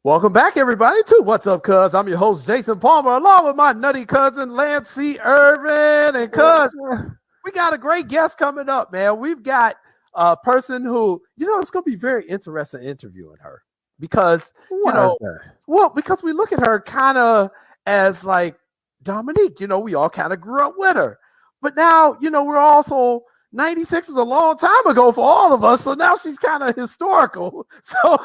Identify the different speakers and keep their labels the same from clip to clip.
Speaker 1: Welcome back, everybody, to What's Up, Cuz. I'm your host, Jason Palmer, along with my nutty cousin, Lancey Irvin. And cuz, we got a great guest coming up, man. We've got a person who, it's going to be very interesting interviewing her because, because we look at her kind of as like Dominique. We all kind of grew up with her. But now, we're also 96 was a long time ago for all of us, so now she's kind of historical. So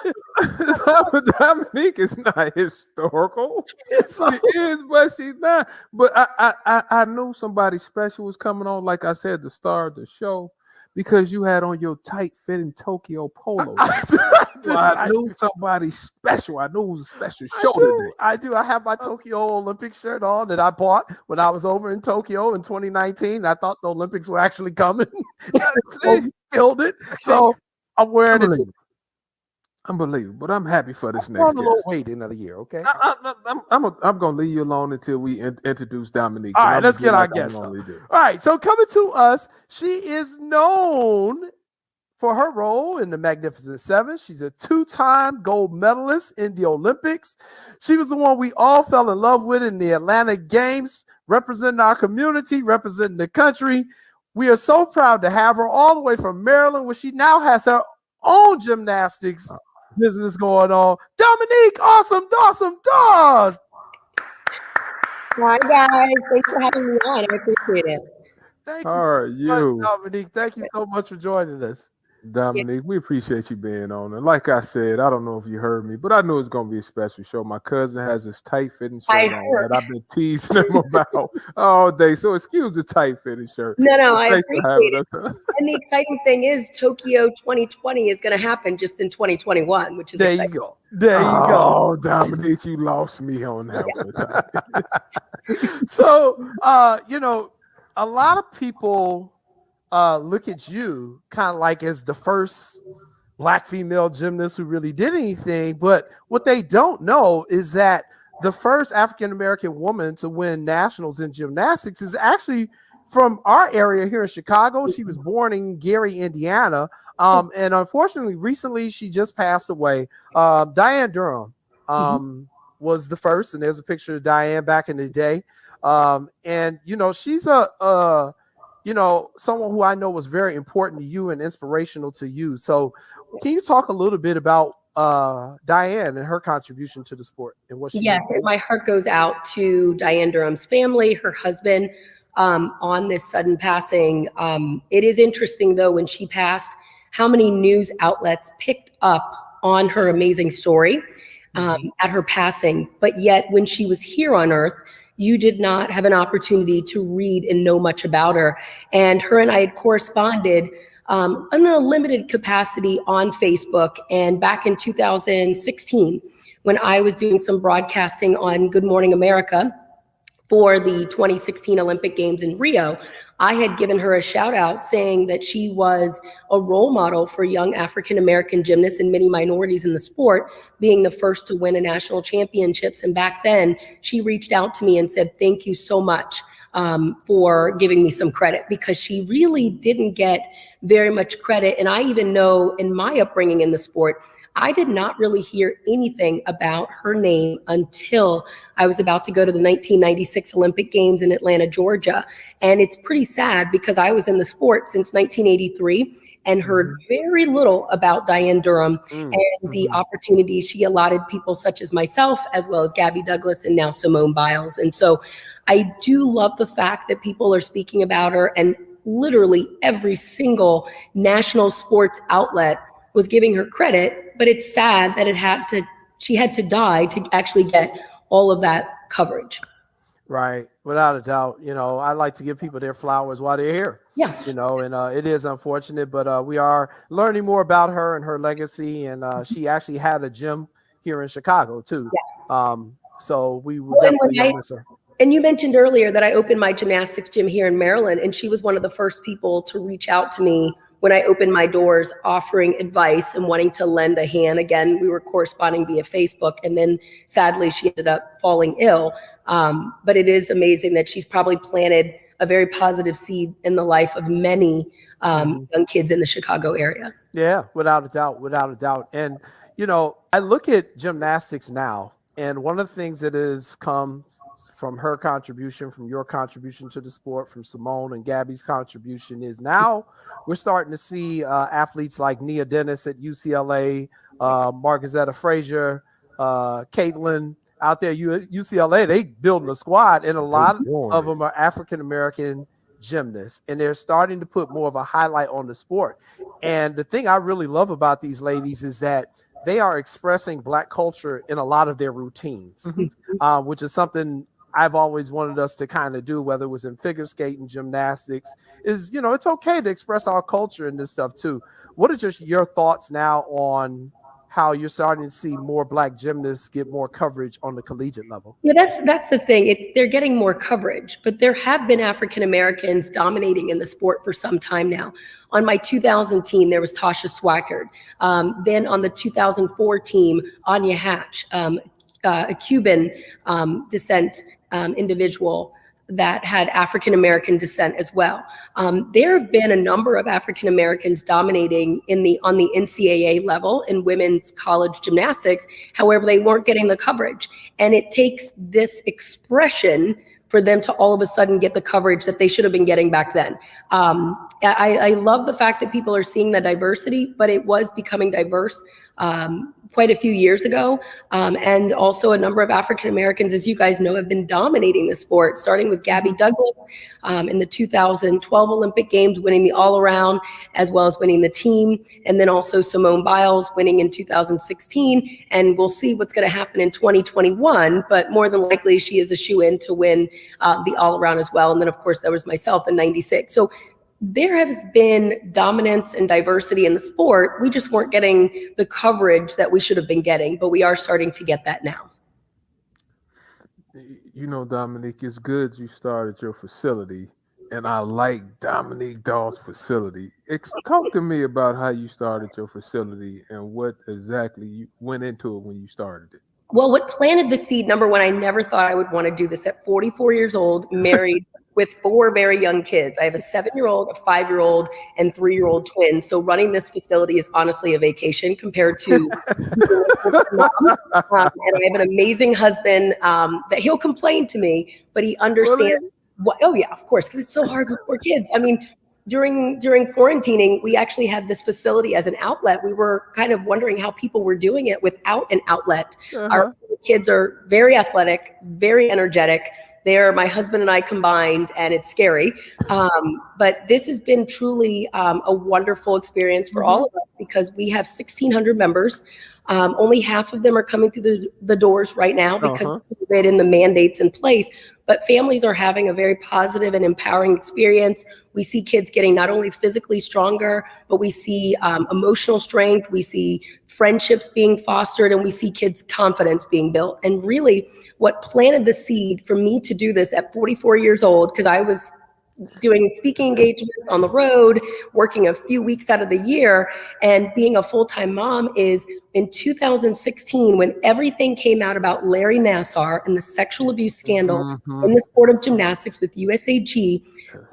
Speaker 2: Dominique is not historical.
Speaker 1: So,
Speaker 2: she is, but she's not. But I knew somebody special was coming on, like I said, the star of the show, because you had on your tight-fitting Tokyo polo. I knew somebody special. I knew it was a special show today.
Speaker 1: I do. I have my Tokyo Olympic shirt on that I bought when I was over in Tokyo in 2019. I thought the Olympics were actually coming. Killed it. So I'm wearing it.
Speaker 2: Unbelievable, but I'm happy for this next guest.
Speaker 1: I'm a little wait another year, okay?
Speaker 2: I'm gonna leave you alone until we introduce Dominique.
Speaker 1: All right, let's get our guest. All right, so coming to us, she is known for her role in the Magnificent Seven. She's a two-time gold medalist in the Olympics. She was the one we all fell in love with in the Atlanta Games, representing our community, representing the country. We are so proud to have her all the way from Maryland, where she now has her own gymnastics business going on. Dominique, awesome Dawes.
Speaker 3: Hi guys, thanks for having me on. I appreciate it.
Speaker 1: Thank
Speaker 2: you. How are you,
Speaker 1: Dominique? Thank you so much for joining us.
Speaker 2: Dominique, we appreciate you being on. And like I said, I don't know if you heard me, but I knew it's going to be a special show. My cousin has this tight-fitting shirt on that I've been teasing him about all day. So excuse the tight-fitting shirt.
Speaker 3: No, I appreciate it. And the exciting thing is Tokyo 2020 is going to happen just in 2021, which is exciting.
Speaker 1: There you go.
Speaker 2: Oh, Dominique, you lost me on that one.
Speaker 1: So, a lot of people look at you kind of like as the first Black female gymnast who really did anything. But what they don't know is that the first African-American woman to win nationals in gymnastics is actually from our area here in Chicago. She was born in Gary, Indiana. And unfortunately, recently she just passed away. Diane Durham was the first, and there's a picture of Diane back in the day. And she's someone who I know was very important to you and inspirational to you. So can you talk a little bit about Diane and her contribution to the sport and what she
Speaker 3: Yes, and my heart goes out to Diane Durham's family, her husband, on this sudden passing. It is interesting, though, when she passed, how many news outlets picked up on her amazing story at her passing. But yet when she was here on Earth, you did not have an opportunity to read and know much about her. And her and I had corresponded in a limited capacity on Facebook. And back in 2016, when I was doing some broadcasting on Good Morning America for the 2016 Olympic Games in Rio, I had given her a shout out saying that she was a role model for young African-American gymnasts and many minorities in the sport, being the first to win a national championships. And back then she reached out to me and said, thank you so much for giving me some credit, because she really didn't get very much credit. And I even know in my upbringing in the sport, I did not really hear anything about her name until I was about to go to the 1996 Olympic Games in Atlanta, Georgia. And it's pretty sad because I was in the sport since 1983 and heard very little about Diane Durham and the opportunities she allotted people such as myself, as well as Gabby Douglas and now Simone Biles. And so I do love the fact that people are speaking about her, and literally every single national sports outlet was giving her credit. But it's sad that she had to die to actually get all of that coverage.
Speaker 1: Right, without a doubt. I like to give people their flowers while they're here.
Speaker 3: Yeah.
Speaker 1: And it is unfortunate, but we are learning more about her and her legacy. And she actually had a gym here in Chicago too. Yeah. So we will definitely miss her.
Speaker 3: And you mentioned earlier that I opened my gymnastics gym here in Maryland, and she was one of the first people to reach out to me when I opened my doors, offering advice and wanting to lend a hand. Again, we were corresponding via Facebook, and then sadly she ended up falling ill. But it is amazing that she's probably planted a very positive seed in the life of many young kids in the Chicago area.
Speaker 1: Yeah, without a doubt. And I look at gymnastics now, and one of the things that has come from her contribution, from your contribution to the sport, from Simone and Gabby's contribution is now we're starting to see athletes like Nia Dennis at UCLA, Margazetta Frazier, Caitlin out there, UCLA, they building a squad, and a lot of them are African-American gymnasts, and they're starting to put more of a highlight on the sport. And the thing I really love about these ladies is that they are expressing Black culture in a lot of their routines, which is something I've always wanted us to kind of do, whether it was in figure skating, gymnastics, is, it's okay to express our culture in this stuff too. What are just your thoughts now on how you're starting to see more Black gymnasts get more coverage on the collegiate level?
Speaker 3: Yeah, that's the thing. They're getting more coverage, but there have been African Americans dominating in the sport for some time now. On my 2000 team, there was Tasha Swackard. Then on the 2004 team, Anya Hatch, a Cuban descent individual that had African American descent as well. There have been a number of African Americans dominating on the NCAA level in women's college gymnastics. However, they weren't getting the coverage, and it takes this expression for them to all of a sudden get the coverage that they should have been getting back then. I love the fact that people are seeing the diversity, but it was becoming diverse quite a few years ago. And also a number of African Americans, as you guys know, have been dominating the sport, starting with Gabby Douglas in the 2012 Olympic Games, winning the all-around, as well as winning the team. And then also Simone Biles winning in 2016. And we'll see what's going to happen in 2021, but more than likely she is a shoe-in to win the all-around as well. And then, of course, there was myself in 96. So there has been dominance and diversity in the sport. We just weren't getting the coverage that we should have been getting, but we are starting to get that now.
Speaker 2: Dominique, it's good you started your facility, and I like Dominique Dawes' facility. Talk to me about how you started your facility and what exactly you went into it when you started it.
Speaker 3: Well, what planted the seed, number one, I never thought I would want to do this at 44 years old, married with 4 very young kids. I have a 7-year-old, a 5-year-old, and 3-year-old twins. So running this facility is honestly a vacation compared to and I have an amazing husband that he'll complain to me, but he understands. Oh yeah, of course, because it's so hard with 4 kids. I mean, during quarantining, we actually had this facility as an outlet. We were kind of wondering how people were doing it without an outlet. Our kids are very athletic, very energetic. They're my husband and I combined, and it's scary. But this has been truly a wonderful experience for all of us because we have 1,600 members. Only half of them are coming through the doors right now because of COVID and the mandates in place. But families are having a very positive and empowering experience. We see kids getting not only physically stronger, but we see emotional strength, we see friendships being fostered, and we see kids' confidence being built. And really, what planted the seed for me to do this at 44 years old, because I was doing speaking engagements on the road, working a few weeks out of the year, and being a full-time mom, is in 2016, when everything came out about Larry Nassar and the sexual abuse scandal in the sport of gymnastics with USAG,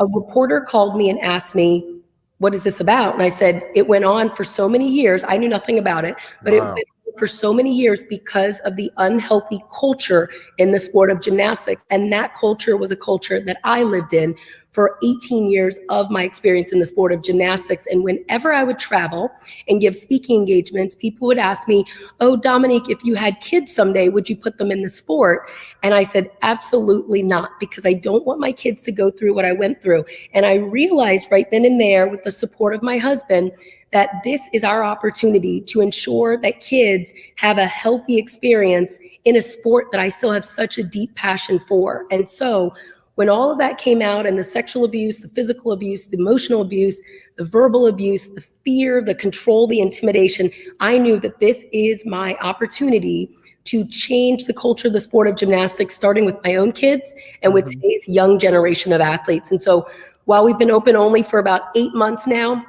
Speaker 3: a reporter called me and asked me, what is this about? And I said, it went on for so many years. I knew nothing about it, but it went on for so many years because of the unhealthy culture in the sport of gymnastics. And that culture was a culture that I lived in for 18 years of my experience in the sport of gymnastics. And whenever I would travel and give speaking engagements, people would ask me, oh, Dominique, if you had kids someday, would you put them in the sport? And I said, absolutely not, because I don't want my kids to go through what I went through. And I realized right then and there, with the support of my husband, that this is our opportunity to ensure that kids have a healthy experience in a sport that I still have such a deep passion for. And so when all of that came out, and the sexual abuse, the physical abuse, the emotional abuse, the verbal abuse, the fear, the control, the intimidation, I knew that this is my opportunity to change the culture of the sport of gymnastics, starting with my own kids and with today's young generation of athletes. And so while we've been open only for about 8 months now,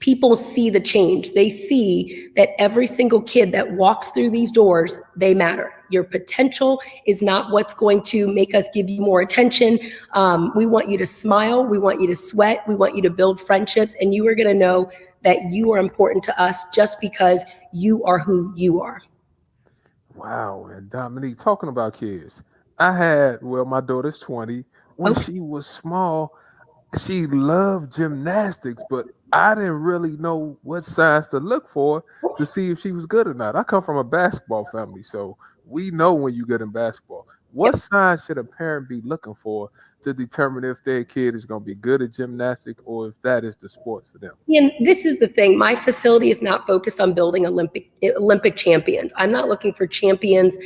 Speaker 3: people see the change. They see that every single kid that walks through these doors, they matter. Your potential is not what's going to make us give you more attention. We want you to smile. We want you to sweat. We want you to build friendships. And you are going to know that you are important to us just because you are who you are.
Speaker 2: Wow. And Dominique, talking about kids, my daughter's 20. When she was small, she loved gymnastics, but I didn't really know what signs to look for to see if she was good or not. I come from a basketball family, so we know when you're good in basketball. What signs should a parent be looking for to determine if their kid is going to be good at gymnastics or if that is the sport for them?
Speaker 3: And this is the thing. My facility is not focused on building Olympic champions. I'm not looking for champions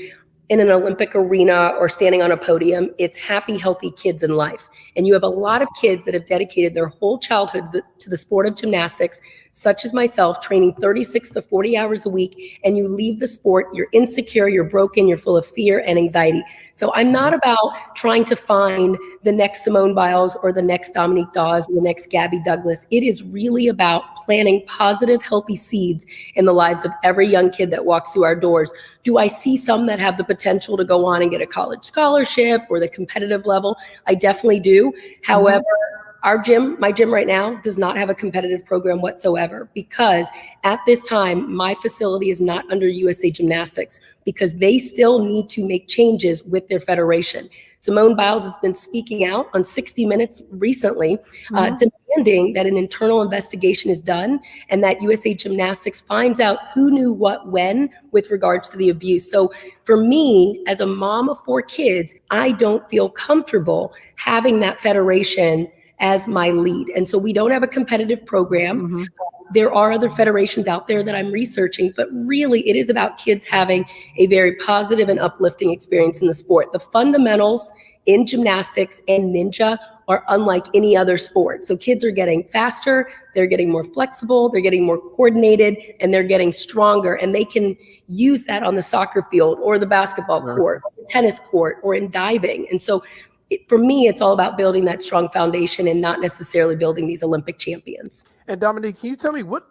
Speaker 3: in an Olympic arena or standing on a podium. It's happy, healthy kids in life. And you have a lot of kids that have dedicated their whole childhood to the sport of gymnastics, such as myself, training 36 to 40 hours a week, and you leave the sport, you're insecure, you're broken, you're full of fear and anxiety. So I'm not about trying to find the next Simone Biles or the next Dominique Dawes or the next Gabby Douglas. It is really about planting positive, healthy seeds in the lives of every young kid that walks through our doors. Do I see some that have the potential to go on and get a college scholarship or the competitive level? I definitely do. However, my gym right now does not have a competitive program whatsoever, because at this time, my facility is not under USA Gymnastics because they still need to make changes with their federation. Simone Biles has been speaking out on 60 Minutes recently, demanding that an internal investigation is done and that USA Gymnastics finds out who knew what when with regards to the abuse. So for me, as a mom of 4 kids, I don't feel comfortable having that federation as my lead. And so we don't have a competitive program. There are other federations out there that I'm researching, but really it is about kids having a very positive and uplifting experience in the sport. The fundamentals in gymnastics and ninja are unlike any other sport. So kids are getting faster, they're getting more flexible, they're getting more coordinated, and they're getting stronger. And they can use that on the soccer field or the basketball court, or the tennis court, or in diving. And so for me, it's all about building that strong foundation and not necessarily building these Olympic champions.
Speaker 1: And Dominique, can you tell me what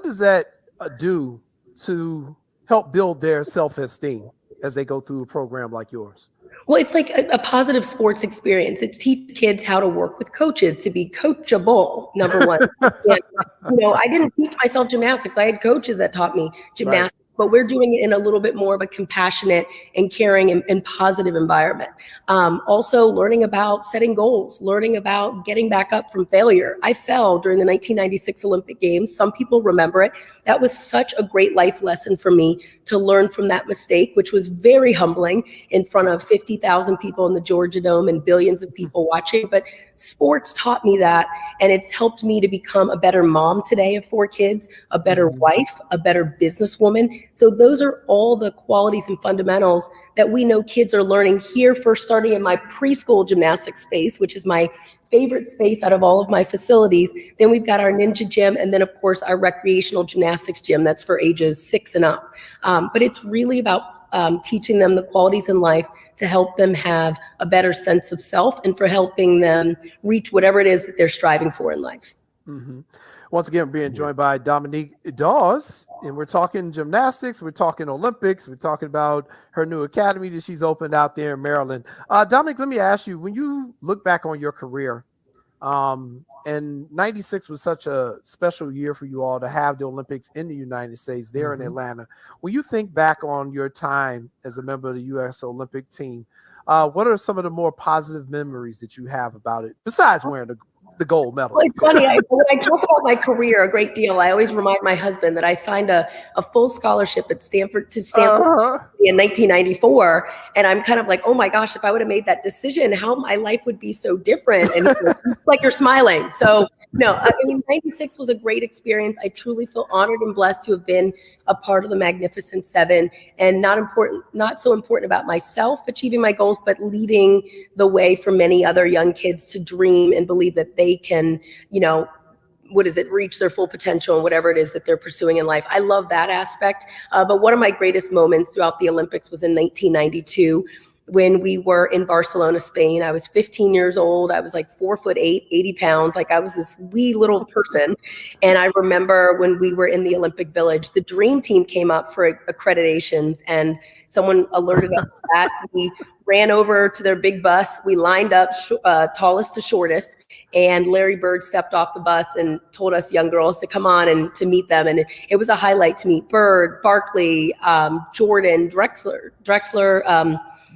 Speaker 1: does that do to help build their self-esteem as they go through a program like yours?
Speaker 3: Well, it's like a positive sports experience. It teaches kids how to work with coaches, to be coachable, number one. And, I didn't teach myself gymnastics. I had coaches that taught me gymnastics. Right. But we're doing it in a little bit more of a compassionate and caring and positive environment. Also learning about setting goals, learning about getting back up from failure. I fell during the 1996 Olympic Games. Some people remember it. That was such a great life lesson for me to learn from that mistake, which was very humbling in front of 50,000 people in the Georgia Dome and billions of people watching. But sports taught me that, and it's helped me to become a better mom today of 4 kids, a better wife, a better businesswoman. So those are all the qualities and fundamentals that we know kids are learning here, first starting in my preschool gymnastics space, which is my favorite space out of all of my facilities. Then we've got our ninja gym, and then of course our recreational gymnastics gym that's for ages 6 and up. But it's really about teaching them the qualities in life to help them have a better sense of self and for helping them reach whatever it is that they're striving for in life.
Speaker 1: Once again, we're being joined by Dominique Dawes, and we're talking gymnastics, we're talking Olympics, we're talking about her new academy that she's opened out there in Maryland. Dominique, let me ask you, when you look back on your career, and 96 was such a special year for you all to have the Olympics in the United States there in Atlanta. When you think back on your time as a member of the U.S. Olympic team, what are some of the more positive memories that you have about it, besides wearing the gold medal?
Speaker 3: Well, it's funny. When I talk about my career a great deal, I always remind my husband that I signed a full scholarship at Stanford in 1994. And I'm kind of like, oh my gosh, if I would have made that decision, how my life would be so different. And like you're smiling. So no, I mean, 96 was a great experience. I truly feel honored and blessed to have been a part of the Magnificent Seven, and not so important about myself achieving my goals, but leading the way for many other young kids to dream and believe that they can, reach their full potential and whatever it is that they're pursuing in life. I love that aspect. But one of my greatest moments throughout the Olympics was in 1992. when we were in Barcelona, Spain. I was 15 years old. I was like 4'8", 80 pounds. Like I was this wee little person. And I remember when we were in the Olympic Village, the dream team came up for accreditations, and someone alerted us to that. We ran over to their big bus. We lined up tallest to shortest, and Larry Bird stepped off the bus and told us young girls to come on and to meet them. And it was a highlight to meet Bird, Barkley, Jordan, Drexler,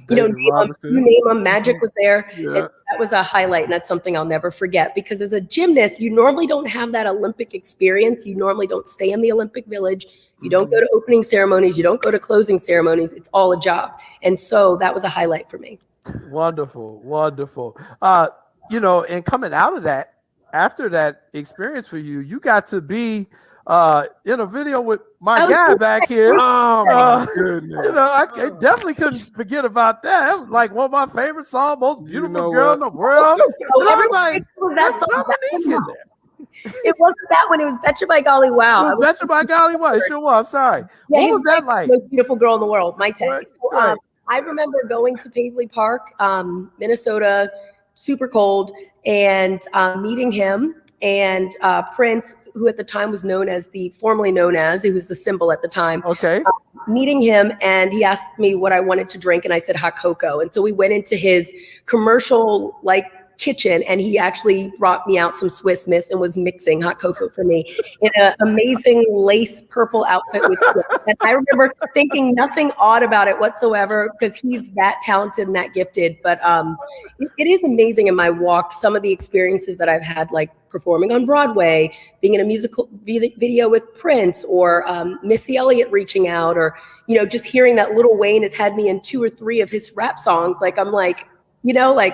Speaker 3: you name them, Magic was there.
Speaker 2: Yeah.
Speaker 3: That was a highlight, and that's something I'll never forget, because as a gymnast, you normally don't have that Olympic experience. You normally don't stay in the Olympic Village. You don't go to opening ceremonies. You don't go to closing ceremonies. It's all a job. And so that was a highlight for me.
Speaker 1: Wonderful. And coming out of that, after that experience for you, you got to be in a video with my guy back here.
Speaker 2: Oh my goodness.
Speaker 1: I definitely couldn't forget about that. That was like one of my favorite songs, most beautiful girl in the world. And I was like, that's Dominique in there.
Speaker 3: It wasn't that one. It was Betcha by Golly Wow.
Speaker 1: It was Betcha by Golly Wow. It sure was. I'm sorry.
Speaker 3: Yeah,
Speaker 1: what was that like?
Speaker 3: The most beautiful girl in the world, my take.
Speaker 1: Right,
Speaker 3: So,
Speaker 1: right.
Speaker 3: I remember going to Paisley Park, Minnesota, super cold, and meeting him and Prince, who at the time was formerly known as, it was the symbol at the time.
Speaker 1: Okay.
Speaker 3: Meeting him, and he asked me what I wanted to drink, and I said hot cocoa. And so we went into his commercial kitchen, and he actually brought me out some Swiss Miss and was mixing hot cocoa for me in an amazing lace purple outfit with Swiss. And I remember thinking nothing odd about it whatsoever, because he's that talented and that gifted. But it is amazing in my walk, some of the experiences that I've had, like performing on Broadway, being in a musical video with Prince, or Missy Elliott reaching out, or just hearing that Lil Wayne has had me in 2 or 3 of his rap songs. I'm like,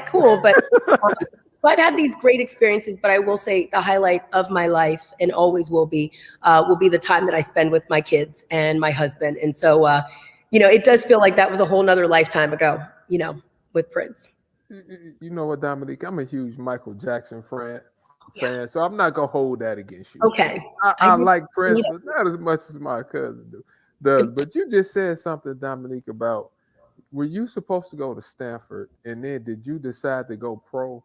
Speaker 3: cool. But so I've had these great experiences, but I will say the highlight of my life, and always will be the time that I spend with my kids and my husband. And so, it does feel like that was a whole nother lifetime ago, with Prince.
Speaker 2: You know what, Dominique? I'm a huge Michael Jackson fan, so I'm not going to hold that against you.
Speaker 3: Okay.
Speaker 2: I like Prince, but not as much as my cousin does. But you just said something, Dominique, about, were you supposed to go to Stanford, and then did you decide to go pro?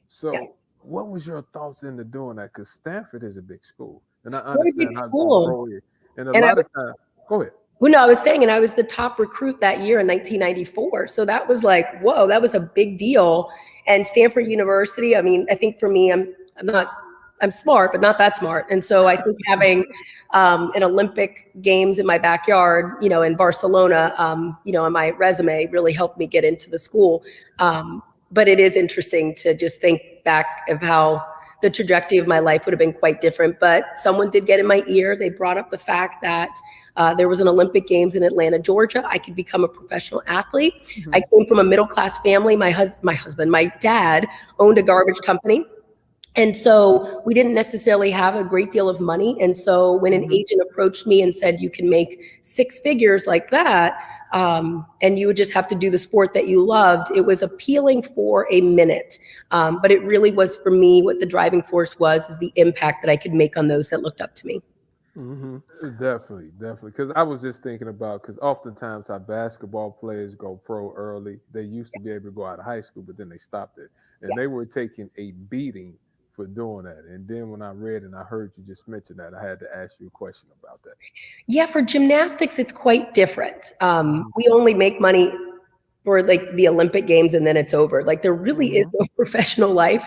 Speaker 2: So what was your thoughts into doing that? Because Stanford is a big school, and I understand how pro is. And a lot of times, go ahead.
Speaker 3: Well, no, I was saying, and I was the top recruit that year in 1994. So that was like, whoa, that was a big deal. And Stanford University, I mean, I think for me, I'm smart, but not that smart. And so I think having an Olympic Games in my backyard, in Barcelona, on my resume really helped me get into the school. But it is interesting to just think back of how the trajectory of my life would have been quite different. But someone did get in my ear. They brought up the fact that there was an Olympic Games in Atlanta, Georgia. I could become a professional athlete. Mm-hmm. I came from a middle-class family. My dad owned a garbage company. And so we didn't necessarily have a great deal of money. And so when an agent approached me and said, you can make 6 figures like that, and you would just have to do the sport that you loved, it was appealing for a minute. But it really was, for me, what the driving force was, is the impact that I could make on those that looked up to me.
Speaker 2: Mm-hmm. Definitely. Because I was just thinking about, because oftentimes our basketball players go pro early. They used to be able to go out of high school, but then they stopped it. And they were taking a beating for doing that. And then when I read and I heard you just mention that, I had to ask you a question about that. Yeah,
Speaker 3: for gymnastics, it's quite different. We only make money for the Olympic Games, and then it's over. There really is no professional life,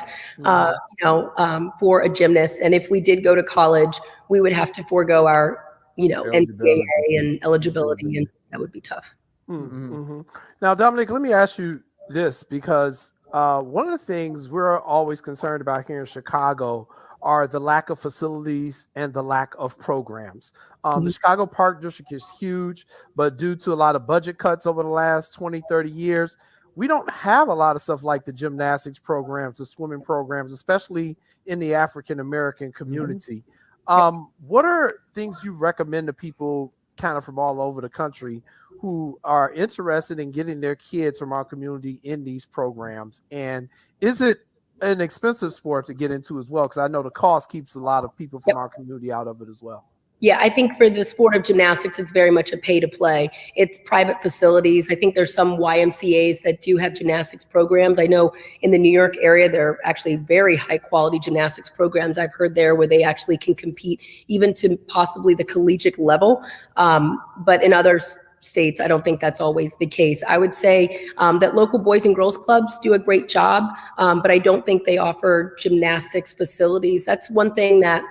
Speaker 3: for a gymnast. And if we did go to college, we would have to forego our, NCAA and eligibility, and that would be tough.
Speaker 1: Mm-hmm. Now, Dominic, let me ask you this, because one of the things we're always concerned about here in Chicago are the lack of facilities and the lack of programs. The Chicago Park District is huge, but due to a lot of budget cuts over the last 20, 30 years, we don't have a lot of stuff like the gymnastics programs, the swimming programs, especially in the African-American community. What are things you recommend to people kind of from all over the country who are interested in getting their kids from our community in these programs? And is it an expensive sport to get into as well? Because I know the cost keeps a lot of people from our community out of it as well.
Speaker 3: Yeah, I think for the sport of gymnastics, it's very much a pay to play. It's private facilities. I think there's some YMCAs that do have gymnastics programs. I know in the New York area, there are actually very high quality gymnastics programs I've heard there where they actually can compete even to possibly the collegiate level. But in other states, I don't think that's always the case. I would say that local boys and girls clubs do a great job, but I don't think they offer gymnastics facilities. That's one thing that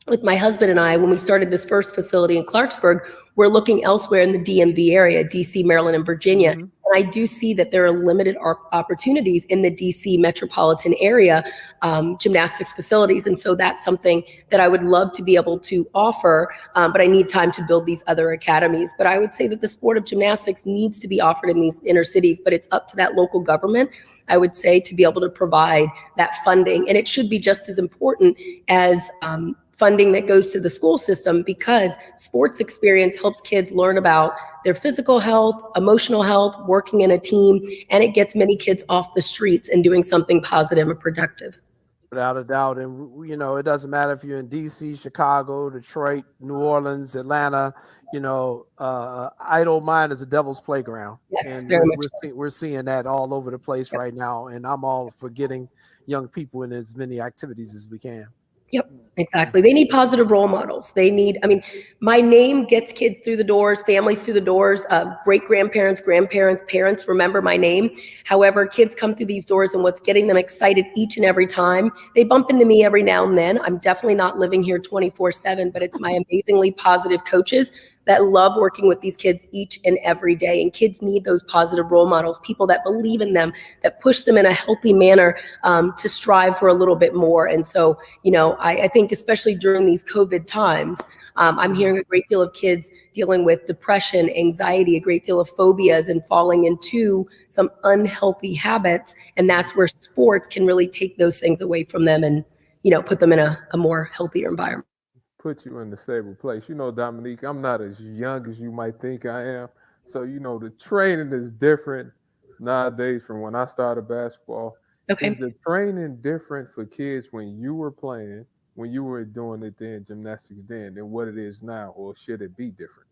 Speaker 3: with my husband and I, when we started this first facility in Clarksburg, we're looking elsewhere in the DMV area, DC, Maryland, and Virginia.
Speaker 2: Mhm.
Speaker 3: And I do see that there are limited opportunities in the DC metropolitan area, gymnastics facilities. And so that's something that I would love to be able to offer, but I need time to build these other academies. But I would say that the sport of gymnastics needs to be offered in these inner cities, but it's up to that local government, I would say, to be able to provide that funding. And it should be just as important as funding that goes to the school system, because sports experience helps kids learn about their physical health, emotional health, working in a team, and it gets many kids off the streets and doing something positive and productive.
Speaker 1: Without a doubt. And, it doesn't matter if you're in DC, Chicago, Detroit, New Orleans, Atlanta, idle mind is a devil's playground.
Speaker 3: Yes,
Speaker 1: And
Speaker 3: very much
Speaker 1: we're seeing that all over the place right now. And I'm all for getting young people in as many activities as we can.
Speaker 3: Yep, exactly. They need positive role models. My name gets kids through the doors, families through the doors, great grandparents, grandparents, parents remember my name. However, kids come through these doors, and what's getting them excited each and every time, they bump into me every now and then. I'm definitely not living here 24/7, but it's my amazingly positive coaches that love working with these kids each and every day. And kids need those positive role models, people that believe in them, that push them in a healthy manner to strive for a little bit more. And so, I think especially during these COVID times, I'm hearing a great deal of kids dealing with depression, anxiety, a great deal of phobias, and falling into some unhealthy habits. And that's where sports can really take those things away from them and, put them in a more healthier environment.
Speaker 2: Put you in a stable place. Dominique, I'm not as young as you might think I am. So, the training is different nowadays from when I started basketball.
Speaker 3: Okay.
Speaker 2: Is the training different for kids when you were playing, when you were doing it then, gymnastics then, than what it is now? Or should it be different?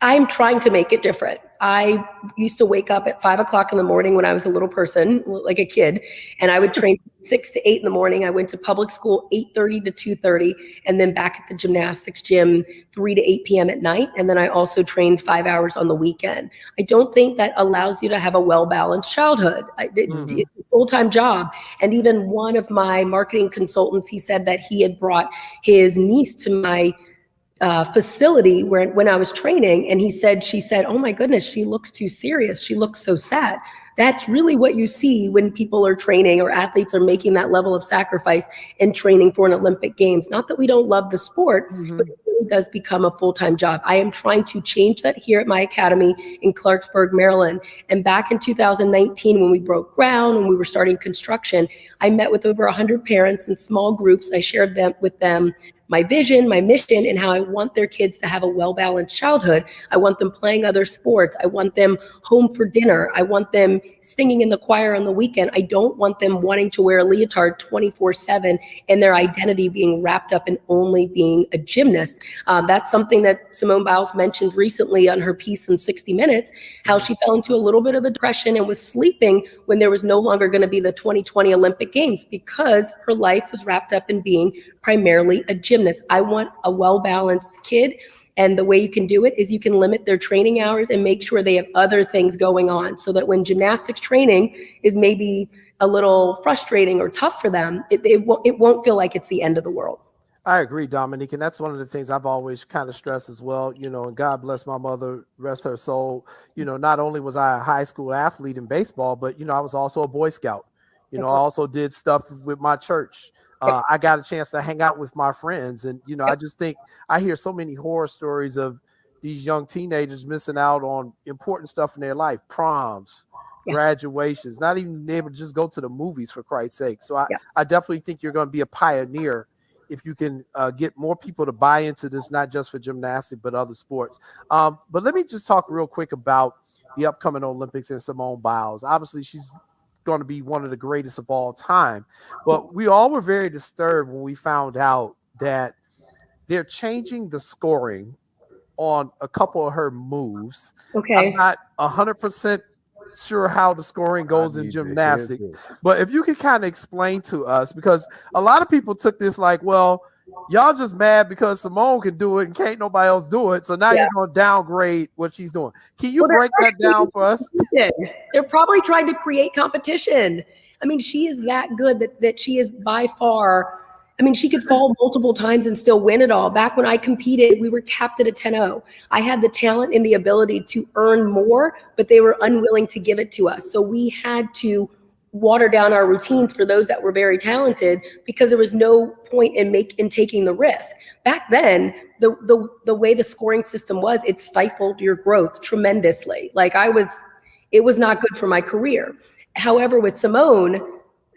Speaker 3: I'm trying to make it different. I used to wake up at 5 o'clock in the morning when I was a little person, like a kid, and I would train 6 to 8 in the morning. I went to public school 8:30 to 2:30, and then back at the gymnastics gym 3 to 8 p.m. at night. And then I also trained 5 hours on the weekend. I don't think that allows you to have a well-balanced childhood. It's a full-time job. And even one of my marketing consultants, he said that he had brought his niece to my facility when I was training, and she said, "Oh my goodness, she looks too serious. She looks so sad." That's really what you see when people are training or athletes are making that level of sacrifice and training for an Olympic Games. Not that we don't love the sport, but it really does become a full-time job. I am trying to change that here at my academy in Clarksburg, Maryland. And back in 2019, when we broke ground and we were starting construction, I met with over 100 parents in small groups. I shared with them my vision, my mission, and how I want their kids to have a well-balanced childhood. I want them playing other sports. I want them home for dinner. I want them singing in the choir on the weekend. I don't want them wanting to wear a leotard 24/7 and their identity being wrapped up in only being a gymnast. That's something that Simone Biles mentioned recently on her piece in 60 Minutes, how she fell into a little bit of a depression and was sleeping when there was no longer going to be the 2020 Olympic Games because her life was wrapped up in being primarily a gymnast. I want a well-balanced kid, and the way you can do it is you can limit their training hours and make sure they have other things going on, so that when gymnastics training is maybe a little frustrating or tough for them, it won't feel like it's the end of the world.
Speaker 1: I agree, Dominique, and that's one of the things I've always kind of stressed as well. And God bless my mother, rest her soul. Not only was I a high school athlete in baseball, but I was also a Boy Scout. I also did stuff with my church. I got a chance to hang out with my friends, and I just think I hear so many horror stories of these young teenagers missing out on important stuff in their life, proms, graduations, not even able to just go to the movies, for Christ's sake. So I definitely think you're going to be a pioneer if you can get more people to buy into this, not just for gymnastics, but other sports. But let me just talk real quick about the upcoming Olympics and Simone Biles. Obviously, she's going to be one of the greatest of all time. But we all were very disturbed when we found out that they're changing the scoring on a couple of her moves. I'm
Speaker 3: Okay.
Speaker 1: not 100% sure how the scoring goes in gymnastics, but if you could kind of explain to us, because a lot of people took this like, well, y'all just mad because Simone can do it and can't nobody else do it, so now you're going to downgrade what she's doing. Can you break that down for us?
Speaker 3: They're probably trying to create competition. I mean, she is that good that she is by far. I mean, she could fall multiple times and still win it all. Back when I competed, we were capped at a 10-0. I had the talent and the ability to earn more, but they were unwilling to give it to us. So we had to water down our routines for those that were very talented because there was no point in taking the risk. Back then, the way the scoring system was, it stifled your growth tremendously. Like it was not good for my career. However, with Simone,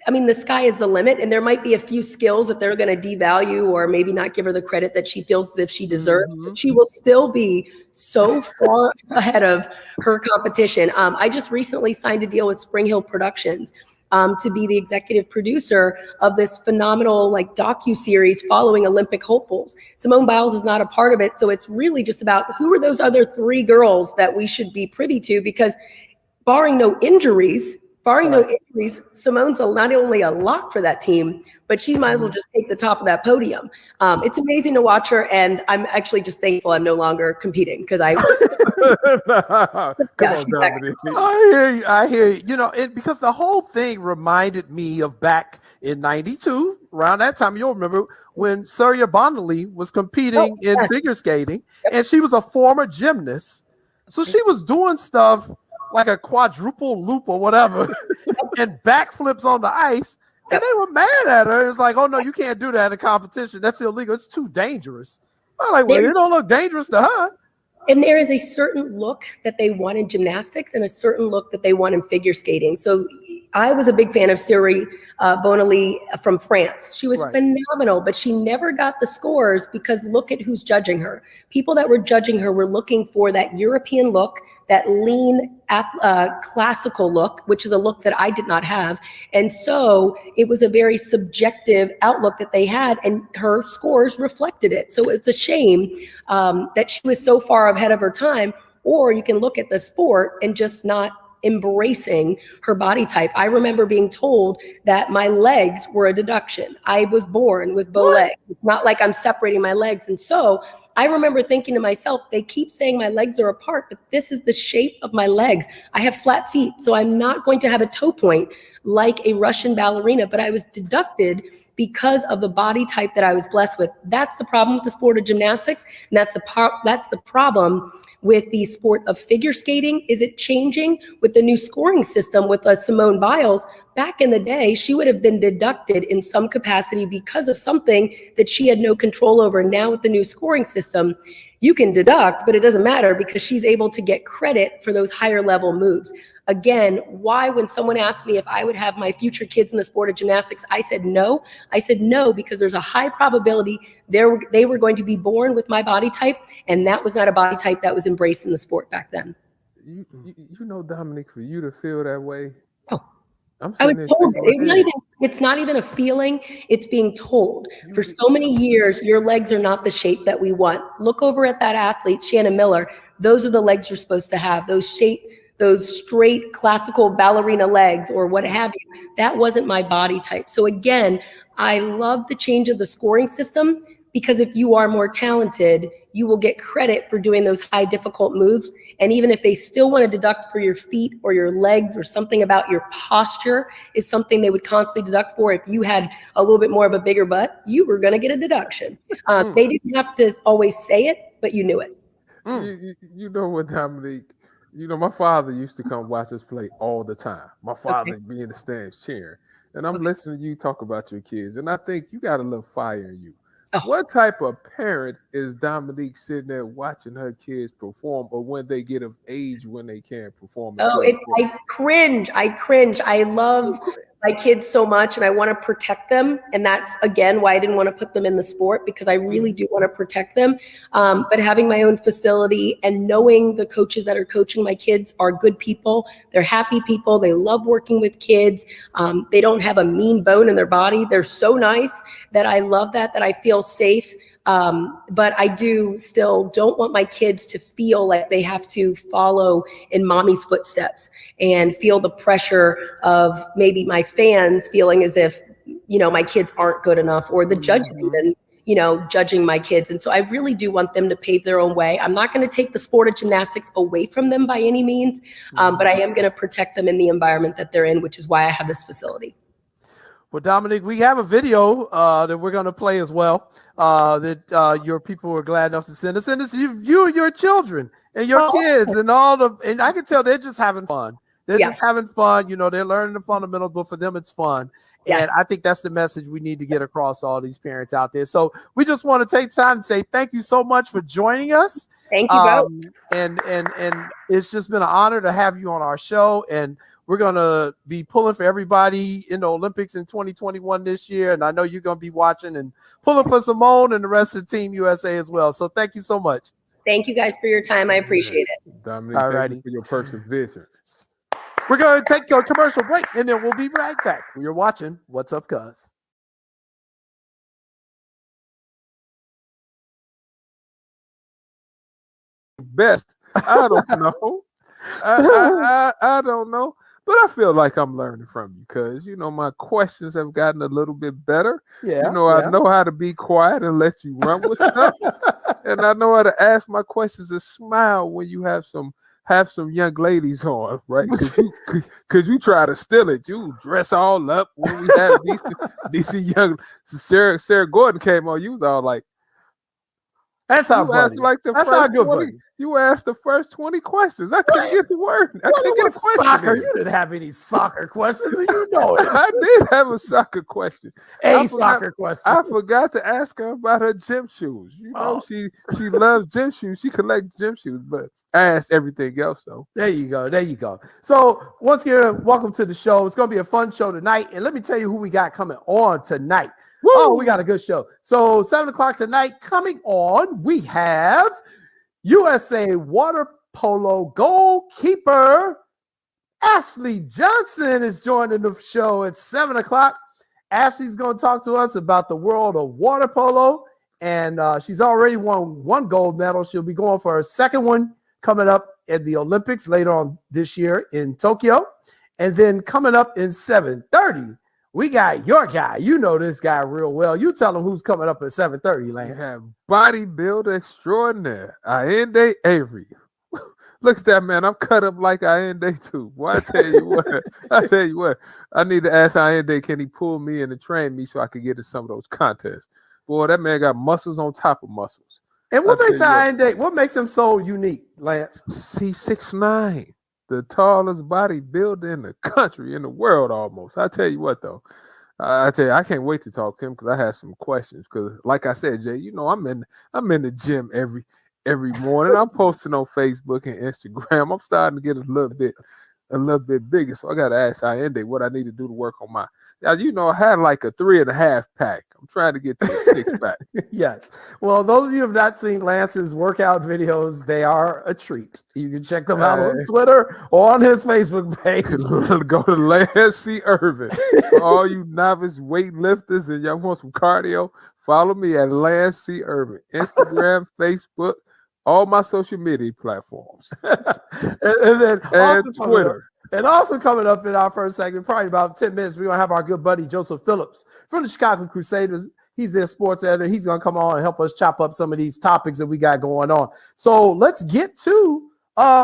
Speaker 3: I mean, the sky is the limit, and there might be a few skills that they're going to devalue or maybe not give her the credit that she feels as if she deserves. But she will still be so far ahead of her competition. I just recently signed a deal with Spring Hill Productions to be the executive producer of this phenomenal docu-series following Olympic hopefuls. Simone Biles is not a part of it, so it's really just about who are those other 3 girls that we should be privy to, because barring no injuries, Simone's not only a lock for that team, but she might as well just take the top of that podium. It's amazing to watch her, and I'm actually just thankful I'm no longer competing because I.
Speaker 2: Come on, Dominique.
Speaker 1: I hear you. You know, because the whole thing reminded me of back in '92, around that time. You'll remember when Surya Bonali was competing in figure skating, and she was a former gymnast, so she was doing stuff like a quadruple loop or whatever, and backflips on the ice, and they were mad at her. It's like, oh no, you can't do that in a competition. That's illegal. It's too dangerous. I'm like, well, it don't look dangerous to her.
Speaker 3: And there is a certain look that they want in gymnastics and a certain look that they want in figure skating. So I was a big fan of Surya Bonali from France. She was phenomenal, but she never got the scores because look at who's judging her. People that were judging her were looking for that European look, that lean classical look, which is a look that I did not have. And so it was a very subjective outlook that they had, and her scores reflected it. So it's a shame that she was so far ahead of her time, or you can look at the sport and just not embracing her body type. I remember being told that my legs were a deduction. I was born with bow legs. It's not like I'm separating my legs. And so I remember thinking to myself, they keep saying my legs are apart, but this is the shape of my legs. I have flat feet, so I'm not going to have a toe point like a Russian ballerina, but I was deducted because of the body type that I was blessed with. That's the problem with the sport of gymnastics, and that's the problem with the sport of figure skating. Is it changing with the new scoring system with Simone Biles? Back in the day, she would have been deducted in some capacity because of something that she had no control over. Now with the new scoring system, you can deduct, but it doesn't matter because she's able to get credit for those higher level moves. Again, why when someone asked me if I would have my future kids in the sport of gymnastics, I said no. I said no because there's a high probability they were going to be born with my body type, and that was not a body type that was embraced in the sport back then.
Speaker 2: You know, Dominique, for you to feel that way,
Speaker 3: I was told it's not even a feeling, it's being told. For so many years, your legs are not the shape that we want. Look over at that athlete, Shannon Miller. Those are the legs you're supposed to have. Those straight classical ballerina legs or what have you. That wasn't my body type. So again, I love the change of the scoring system because if you are more talented, you will get credit for doing those high difficult moves. And even if they still want to deduct for your feet or your legs or something about your posture is something they would constantly deduct for. If you had a little bit more of a bigger butt, you were going to get a deduction. They didn't have to always say it, but you knew it.
Speaker 2: You know what, Dominique? You know, my father used to come watch us play all the time. My father would be in the stands cheering. And I'm listening to you talk about your kids. And I think you got a little fire in you. What type of parent is Dominique sitting there watching her kids perform, or when they get of age when they can't perform?
Speaker 3: I cringe. I love my kids so much, and I want to protect them. And that's, again, why I didn't want to put them in the sport, because I really do want to protect them. But having my own facility and knowing the coaches that are coaching my kids are good people. They're happy people. They love working with kids. They don't have a mean bone in their body. They're so nice that I love that I feel safe But I don't want my kids to feel like they have to follow in mommy's footsteps and feel the pressure of maybe my fans feeling as if, my kids aren't good enough, or the judges even, judging my kids. And so I really do want them to pave their own way. I'm not going to take the sport of gymnastics away from them by any means, but I am going to protect them in the environment that they're in, which is why I have this facility.
Speaker 1: Well, Dominic, we have a video that we're going to play as well that your people were glad enough to send us. And it's you and your children and your kids and and I can tell they're just having fun. They're just having fun. They're learning the fundamentals, but for them, it's fun. Yes. And I think that's the message we need to get across to all these parents out there. So we just want to take time and say thank you so much for joining us.
Speaker 3: Thank you both.
Speaker 1: And it's just been an honor to have you on our show. And we're going to be pulling for everybody in the Olympics in 2021 this year. And I know you're going to be watching and pulling for Simone and the rest of Team USA as well. So thank you so much.
Speaker 3: Thank you guys for your time. I appreciate it.
Speaker 2: Dominic, thank you for your perseverance.
Speaker 1: We're going to take a commercial break, and then we'll be right back. You're watching What's Up, Cuz.
Speaker 2: Best. I don't know. I don't know. But I feel like I'm learning from you because, my questions have gotten a little bit better.
Speaker 1: Yeah.
Speaker 2: I know how to be quiet and let you run with stuff. And I know how to ask my questions and smile when you have some young ladies on, right? Because you try to steal it. You dress all up when we have these young. Sarah Gordon came on. You was all like,
Speaker 1: "That's how buddy.
Speaker 2: That's how good buddy." You asked the first 20 questions. I couldn't get the word. I couldn't get a question.
Speaker 1: Soccer. You didn't have any soccer questions. You know it.
Speaker 2: I did have a soccer question.
Speaker 1: Soccer question.
Speaker 2: I forgot to ask her about her gym shoes. She loves gym shoes. She collects gym shoes, but I asked everything else, though.
Speaker 1: There you go. So once again, welcome to the show. It's going to be a fun show tonight. And let me tell you who we got coming on tonight. Woo! Oh, we got a good show. So 7 o'clock tonight coming on, we have USA water polo goalkeeper Ashley Johnson is joining the show at 7 o'clock. Ashley's going to talk to us about the world of water polo. And she's already won 1 gold medal. She'll be going for her second one coming up at the Olympics later on this year in Tokyo. And then coming up in 7:30, we got your guy. You know this guy real well. You tell him who's coming up at 7:30, Lance.
Speaker 2: You have bodybuilder extraordinaire, Ayende Avery. Look at that, man. I'm cut up like Ayende too. Boy, I tell you what. I need to ask Ayende, can he pull me in and train me so I can get to some of those contests? Boy, that man got muscles on top of muscles.
Speaker 1: And what makes him so unique, Lance?
Speaker 2: He's 6'9", the tallest bodybuilder in the country, in the world almost. I tell you what, though. I can't wait to talk to him because I have some questions. Because, like I said, Jay, I'm in the gym every morning. I'm posting on Facebook and Instagram. I'm starting to get a little bit bigger. So I got to ask Ayende what I need to do to work on my. Now, I had like a 3.5 pack. I'm trying to get to a 6 pack.
Speaker 1: Yes. Well, those of you who have not seen Lance's workout videos, they are a treat. You can check them out on Twitter or on his Facebook page.
Speaker 2: Go to Lance C. Irvin. For all you novice weightlifters and y'all want some cardio, follow me at Lance C. Irvin. Instagram, Facebook, all my social media platforms. and Twitter.
Speaker 1: And also coming up in our first segment, probably about 10 minutes, we're going to have our good buddy Joseph Phillips from the Chicago Crusaders. He's their sports editor. He's going to come on and help us chop up some of these topics that we got going on. So let's get to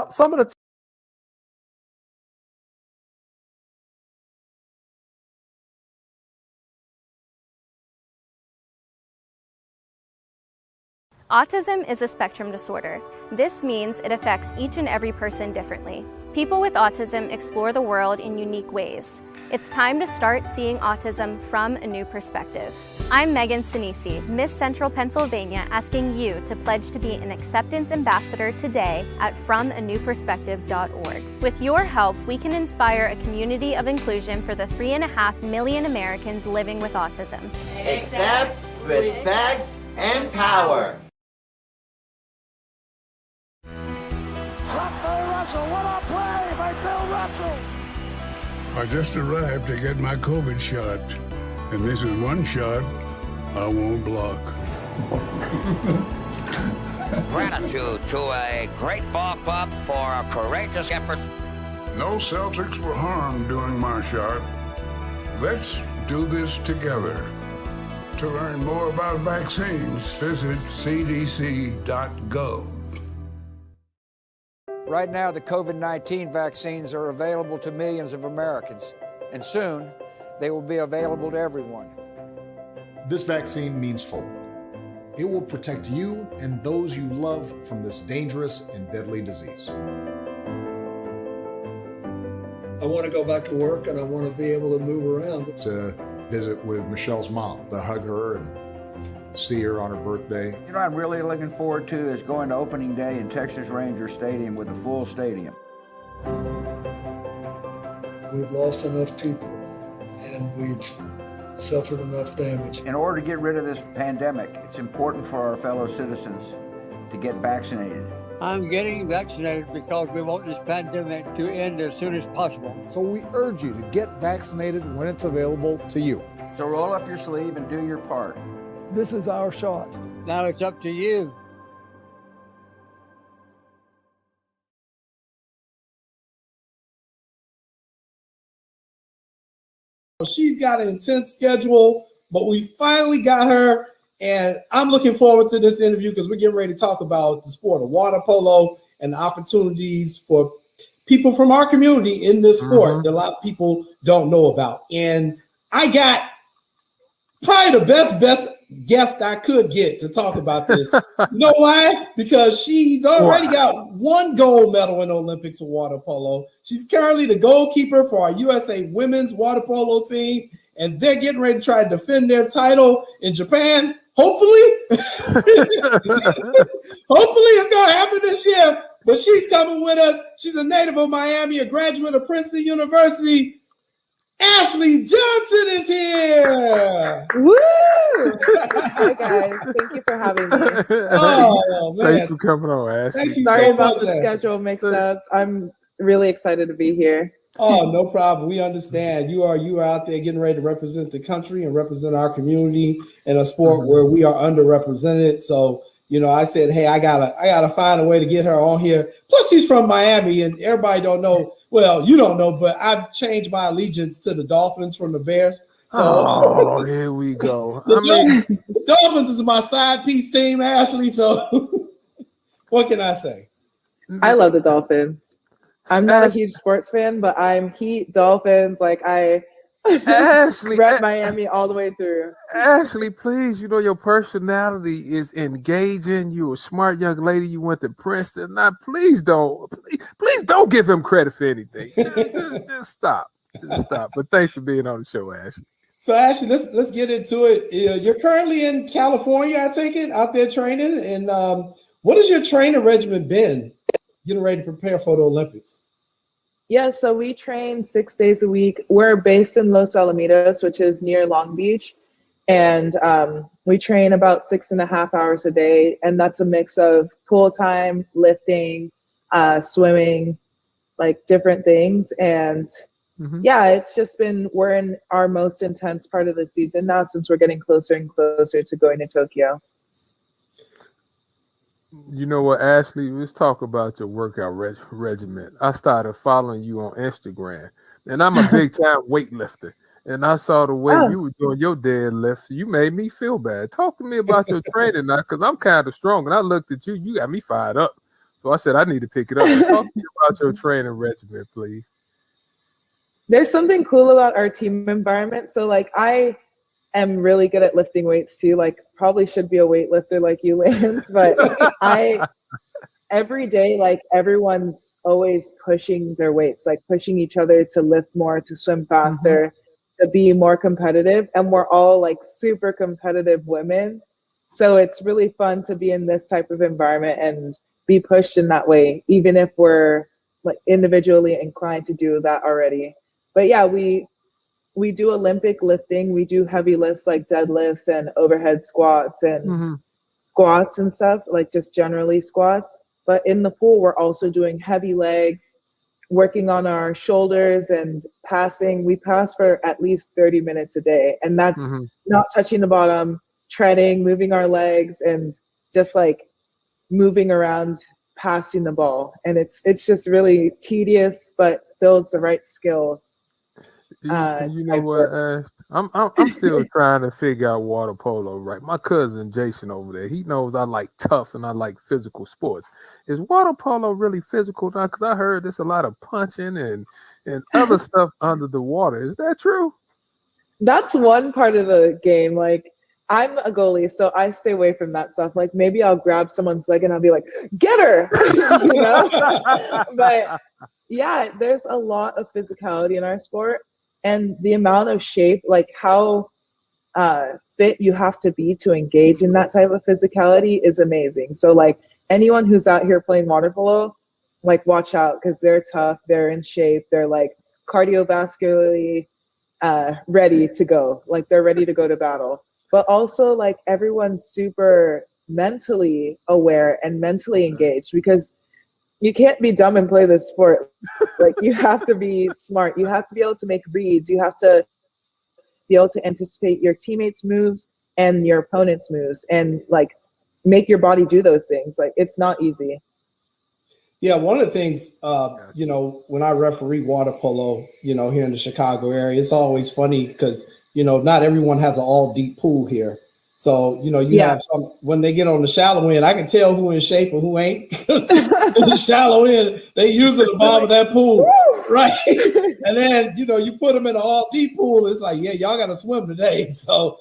Speaker 1: some of the
Speaker 4: Autism is a spectrum disorder. This means it affects each and every person differently. People with autism explore the world in unique ways. It's time to start seeing autism from a new perspective. I'm Megan Sinisi, Miss Central Pennsylvania, asking you to pledge to be an acceptance ambassador today at FromANewPerspective.org. With your help, we can inspire a community of inclusion for the 3.5 million Americans living with autism.
Speaker 5: Accept, respect, empower.
Speaker 6: What a play by Bill Russell!
Speaker 7: I just arrived to get my COVID shot, and this is one shot I won't block.
Speaker 8: Gratitude to a great ball club for courageous efforts.
Speaker 7: No Celtics were harmed during my shot. Let's do this together. To learn more about vaccines, visit cdc.gov.
Speaker 9: Right now, the COVID-19 vaccines are available to millions of Americans, and soon they will be available to everyone.
Speaker 10: This vaccine means hope. It will protect you and those you love from this dangerous and deadly disease.
Speaker 6: I want to go back to work and I want to be able to move around.
Speaker 10: To visit with Michelle's mom, to hug her and see her on her birthday.
Speaker 9: You know what I'm really looking forward to is going to opening day in Texas Ranger Stadium with a full stadium.
Speaker 6: We've lost enough people and we've suffered enough damage.
Speaker 9: In order to get rid of this pandemic, it's important for our fellow citizens to get vaccinated.
Speaker 11: I'm getting vaccinated because we want this pandemic to end as soon as possible.
Speaker 10: So we urge you to get vaccinated when it's available to you.
Speaker 9: So roll up your sleeve and do your part.
Speaker 6: This is our shot.
Speaker 11: Now it's up to you.
Speaker 12: She's got an intense schedule, but we finally got her. And I'm looking forward to this interview because we're getting ready to talk about the sport of water polo and the opportunities for people from our community in this sport that a lot of people don't know about. And I got probably the best guest I could get to talk about this. You know why? Because she's already got 1 gold medal in the Olympics of water polo. She's currently the goalkeeper for our USA women's water polo team, and they're getting ready to try to defend their title in Japan. Hopefully, it's going to happen this year, but she's coming with us. She's a native of Miami, a graduate of Princeton University. Ashley Johnson is here.
Speaker 13: Woo! Hi, guys. Thank you for having me.
Speaker 12: Oh, man.
Speaker 2: Thanks for coming on, Ashley.
Speaker 12: Thank you
Speaker 13: Sorry
Speaker 12: so
Speaker 13: about
Speaker 12: much,
Speaker 13: the
Speaker 12: Ashley.
Speaker 13: schedule mix-ups. I'm really excited to be here.
Speaker 12: Oh, no problem. We understand. You are out there getting ready to represent the country and represent our community in a sport where we are underrepresented. So, you know, I said, hey, I gotta find a way to get her on here. Plus, she's from Miami, and everybody don't know. Well, you don't know, but I've changed my allegiance to the Dolphins from the Bears. So,
Speaker 2: here we go.
Speaker 12: The Dolphins is my side piece team, Ashley. So, what can I say?
Speaker 13: I love the Dolphins. I'm not a huge sports fan, but I'm Heat, Dolphins. Like I
Speaker 2: Ashley,
Speaker 13: rep Miami all the way through.
Speaker 2: Ashley, please, you know your personality is engaging. You're a smart young lady. You went to Princeton. Now, please don't give him credit for anything. Just stop. Just stop. But thanks for being on the show, Ashley.
Speaker 12: So, Ashley, let's get into it. You're currently in California, I take it, out there training. And what has your training regimen been getting ready to prepare for the Olympics?
Speaker 13: Yeah, so we train 6 days a week. We're based in Los Alamitos, which is near Long Beach. And we train about 6.5 hours a day. And that's a mix of pool time, lifting, swimming, like different things. And yeah, it's just we're in our most intense part of the season now since we're getting closer and closer to going to Tokyo.
Speaker 2: You know what, Ashley? Let's talk about your workout regimen. I started following you on Instagram, and I'm a big-time weightlifter. And I saw the way you were doing your deadlift. You made me feel bad. Talk to me about your training now, because I'm kind of strong. And I looked at you. You got me fired up. So I said, I need to pick it up. Talk to me about your training regimen, please.
Speaker 13: There's something cool about our team environment. So, like, I am really good at lifting weights too. Like, probably should be a weightlifter like you, Lance. But every day, like, everyone's always pushing their weights, like pushing each other to lift more, to swim faster, to be more competitive. And we're all like super competitive women. So it's really fun to be in this type of environment and be pushed in that way, even if we're like individually inclined to do that already. But yeah, we do Olympic lifting. We do heavy lifts like deadlifts and overhead squats and squats and stuff, like just generally squats. But in the pool, we're also doing heavy legs, working on our shoulders and passing. We pass for at least 30 minutes a day. And that's not touching the bottom. treading, moving our legs, and just like moving around, passing the ball. And it's just really tedious, but builds the right skills.
Speaker 2: You know what, Ash? I'm still trying to figure out water polo, right? My cousin Jason over there, he knows I like tough and I like physical sports. Is water polo really physical now? Because I heard there's a lot of punching and other stuff under the water. Is that true?
Speaker 13: That's one part of the game. Like, I'm a goalie, so I stay away from that stuff. Like, maybe I'll grab someone's leg and I'll be like, get her, you know? But yeah, there's a lot of physicality in our sport. And the amount of shape, like how fit you have to be to engage in that type of physicality is amazing. So like anyone who's out here playing water polo, like watch out, because they're tough, they're in shape, they're like cardiovascularly ready to go. Like they're ready to go to battle. But also like everyone's super mentally aware and mentally engaged, because you can't be dumb and play this sport. Like you have to be smart. You have to be able to make reads. You have to be able to anticipate your teammates' moves and your opponent's moves and like make your body do those things. Like it's not easy.
Speaker 12: Yeah, one of the things, you know, when I referee water polo, you know, here in the Chicago area, it's always funny because, you know, not everyone has an all deep pool here. So, you know, you have some, when they get on the shallow end, I can tell who in shape and who ain't. Because in the shallow end, they usually the bottom of that pool, right? And then, you know, you put them in an all deep pool, it's like, yeah, y'all got to swim today. So,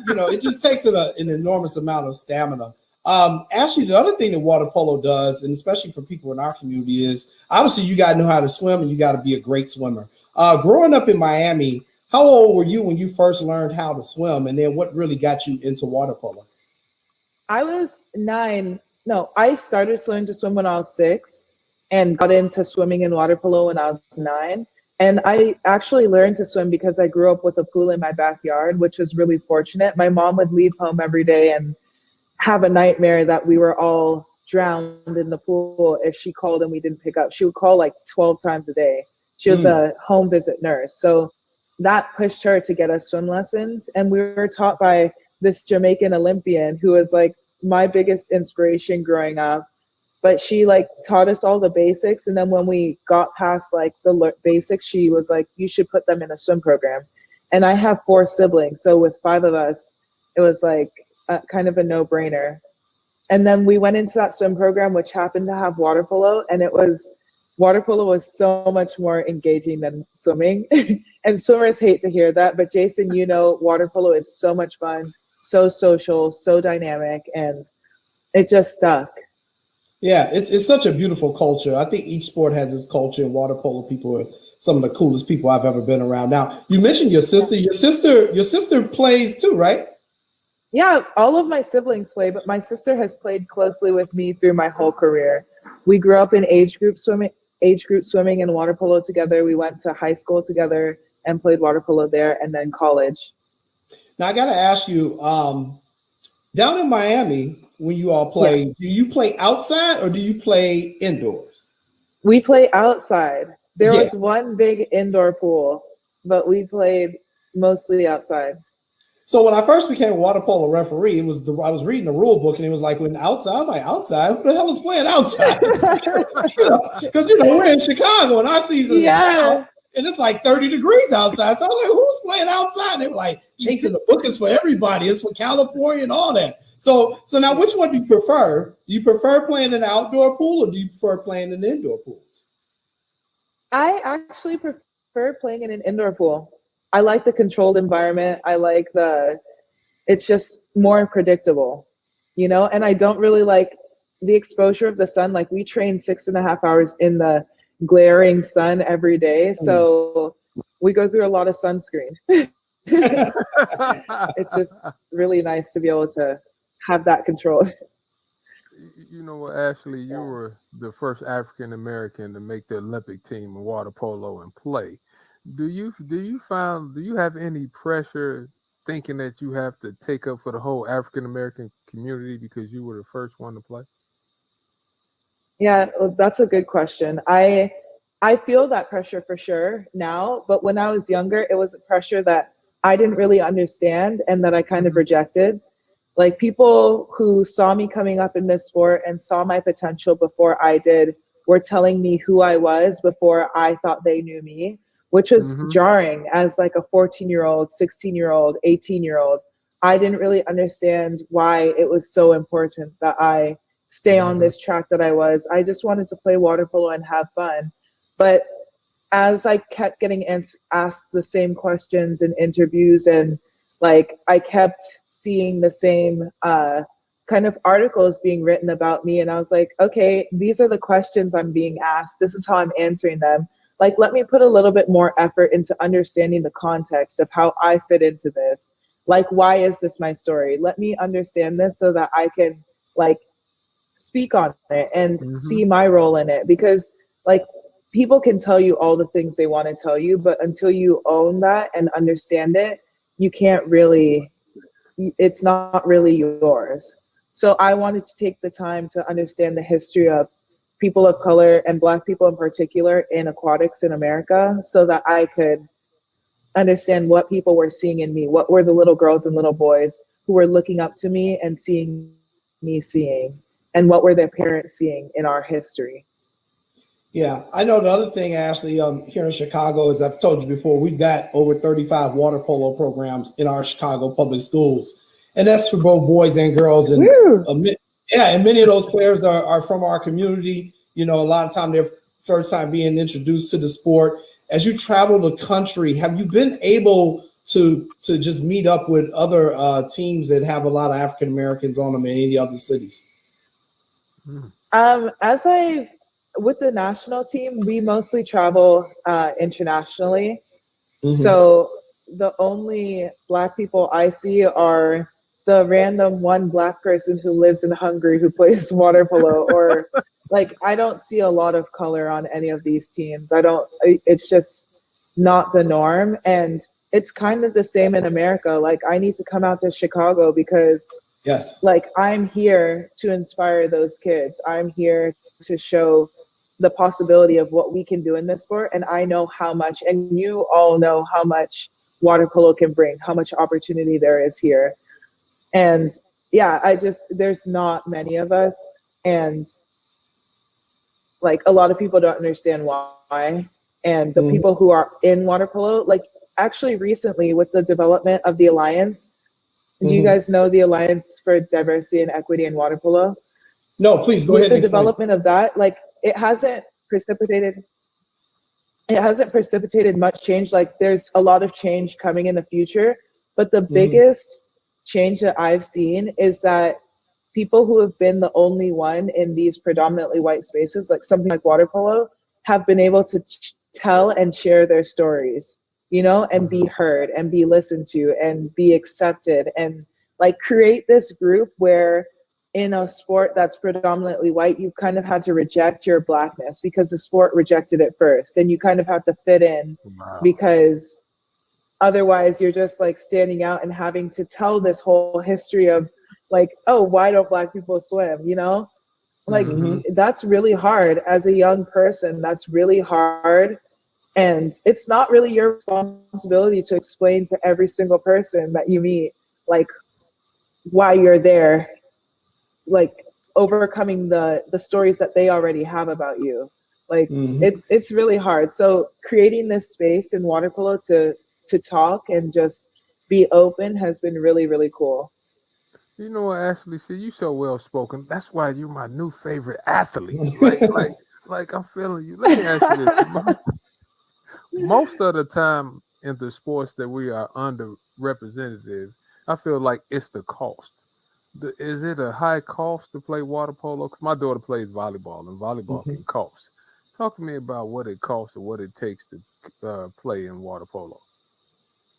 Speaker 12: you know, it just takes an enormous amount of stamina. Actually, the other thing that water polo does, and especially for people in our community, is obviously you got to know how to swim and you got to be a great swimmer. Growing up in Miami, how old were you when you first learned how to swim? And then what really got you into water polo?
Speaker 13: I was 9. No, I started learning to swim when I was 6 and got into swimming and water polo when I was 9. And I actually learned to swim because I grew up with a pool in my backyard, which was really fortunate. My mom would leave home every day and have a nightmare that we were all drowned in the pool if she called and we didn't pick up. She would call like 12 times a day. She was a home visit nurse. So that pushed her to get us swim lessons. And we were taught by this Jamaican Olympian who was like my biggest inspiration growing up. But she like taught us all the basics. And then when we got past like the basics, she was like, you should put them in a swim program. And I have 4 siblings. So with 5 of us, it was like kind of a no-brainer. And then we went into that swim program, which happened to have water polo. And water polo was so much more engaging than swimming. And swimmers hate to hear that, but Jason, you know, water polo is so much fun, so social, so dynamic, and it just stuck.
Speaker 12: Yeah, it's such a beautiful culture. I think each sport has its culture, and water polo people are some of the coolest people I've ever been around. Now, you mentioned your sister. Your sister plays too, right?
Speaker 13: Yeah, all of my siblings play, but my sister has played closely with me through my whole career. We grew up in age group swimming and water polo together. We went to high school together and played water polo there, and then college.
Speaker 12: Now I got to ask you, down in Miami, when you all play, do you play outside or do you play indoors?
Speaker 13: We play outside. There was one big indoor pool, but we played mostly outside.
Speaker 12: So when I first became a water polo referee, I was reading the rule book and it was like, when outside, I'm like, outside? Who the hell is playing outside? Because you know, we're in Chicago and our season is now, and it's like 30 degrees outside. So I'm like, who's playing outside? And they were like, Jason, the book is for everybody. It's for California and all that. So now which one do you prefer? Do you prefer playing in an outdoor pool or do you prefer playing in indoor pools?
Speaker 13: I actually prefer playing in an indoor pool. I like the controlled environment. I like it's just more predictable, you know, and I don't really like the exposure of the sun. Like we train 6.5 hours in the glaring sun every day. So we go through a lot of sunscreen. It's just really nice to be able to have that control.
Speaker 2: You know what, Ashley, you were the first African-American to make the Olympic team in water polo and play. Do you have any pressure thinking that you have to take up for the whole African-American community because you were the first one to play?
Speaker 13: Yeah, that's a good question. I feel that pressure for sure now, but when I was younger, it was a pressure that I didn't really understand and that I kind of rejected. Like people who saw me coming up in this sport and saw my potential before I did were telling me who I was before I thought they knew me, which was jarring as like a 14-year-old, 16-year-old, 18-year-old. I didn't really understand why it was so important that I stay on this track that I was. I just wanted to play water polo and have fun. But as I kept getting asked the same questions in interviews, and like I kept seeing the same kind of articles being written about me, and I was like, okay, these are the questions I'm being asked. This is how I'm answering them. Like, let me put a little bit more effort into understanding the context of how I fit into this. Like, why is this my story? Let me understand this so that I can like speak on it and see my role in it. Because like people can tell you all the things they want to tell you, but until you own that and understand it, you can't really, it's not really yours. So I wanted to take the time to understand the history of people of color and Black people in particular in aquatics in America, so that I could understand what people were seeing in me. What were the little girls and little boys who were looking up to me and seeing me seeing, and what were their parents seeing in our history?
Speaker 12: Yeah, I know the other thing, Ashley, here in Chicago, as I've told you before, we've got over 35 water polo programs in our Chicago public schools. And that's for both boys and girls. And and many of those players are from our community. You know, a lot of time they're first time being introduced to the sport. As you travel the country, have you been able to just meet up with other teams that have a lot of African Americans on them in any other cities?
Speaker 13: With the national team, we mostly travel internationally. So the only Black people I see are the random one Black person who lives in Hungary who plays water polo, or like I don't see a lot of color on any of these teams. It's just not the norm. And it's kind of the same in America. Like I need to come out to Chicago because like I'm here to inspire those kids. I'm here to show the possibility of what we can do in this sport. And I know how much, and you all know how much water polo can bring, how much opportunity there is here. And yeah, there's not many of us. And like a lot of people don't understand why. And the people who are in water polo, like actually recently with the development of the Alliance, do you guys know the Alliance for Diversity and Equity in Water Polo?
Speaker 12: No, please go ahead.
Speaker 13: The development of that, like it hasn't precipitated much change. Like there's a lot of change coming in the future, but the biggest change that I've seen is that people who have been the only one in these predominantly white spaces, like something like water polo, have been able to tell and share their stories, you know, and be heard and be listened to and be accepted, and like create this group where in a sport that's predominantly white, you kind of had to reject your Blackness because the sport rejected it first, and you kind of have to fit in because otherwise you're just like standing out and having to tell this whole history of like, oh, why don't Black people swim, you know? Like that's really hard as a young person. That's really hard. And it's not really your responsibility to explain to every single person that you meet, like why you're there, like overcoming the stories that they already have about you. Like it's really hard. So creating this space in water polo to talk and just be open has been really, really cool.
Speaker 2: You know what, Ashley, see, you so well spoken. That's why you're my new favorite athlete. Like I'm feeling you. Let me ask you this. Most of the time in the sports that we are underrepresented, I feel like it's the cost. Is it a high cost to play water polo? Because my daughter plays volleyball, and volleyball can cost. Talk to me about what it costs or what it takes to play in water polo.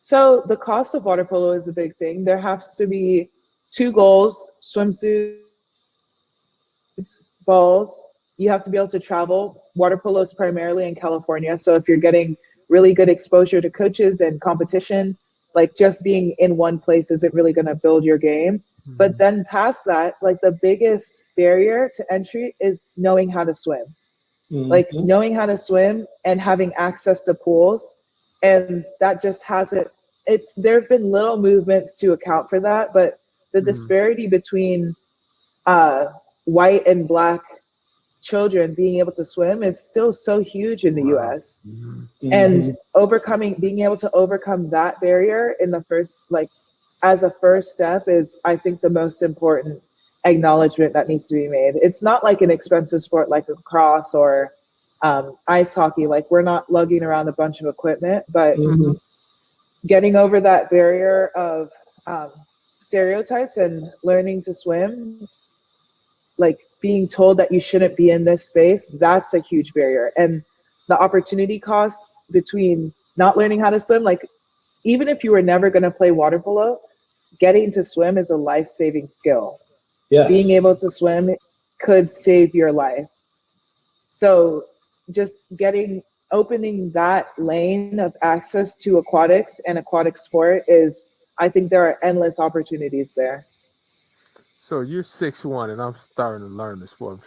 Speaker 13: So the cost of water polo is a big thing. There has to be 2 goals, swimsuits, balls. You have to be able to travel. Water polo is primarily in California. So if you're getting really good exposure to coaches and competition, like just being in one place isn't really going to build your game. But then past that, like the biggest barrier to entry is knowing how to swim. Like knowing how to swim and having access to pools. And that just hasn't, there have been little movements to account for that, but the disparity between white and black children being able to swim is still so huge in the US. And being able to overcome that barrier in the first, like as a first step, is I think the most important acknowledgement that needs to be made. It's not like an expensive sport like lacrosse or ice hockey. Like, we're not lugging around a bunch of equipment, but getting over that barrier of stereotypes and learning to swim, like being told that you shouldn't be in this space, that's a huge barrier. And the opportunity cost between not learning how to swim, like even if you were never going to play water polo, getting to swim is a life-saving skill. Yes. Being able to swim could save your life. So just opening that lane of access to aquatics and aquatic sport is, I think there are endless opportunities there.
Speaker 2: So you're 6'1", and I'm starting to learn the sport.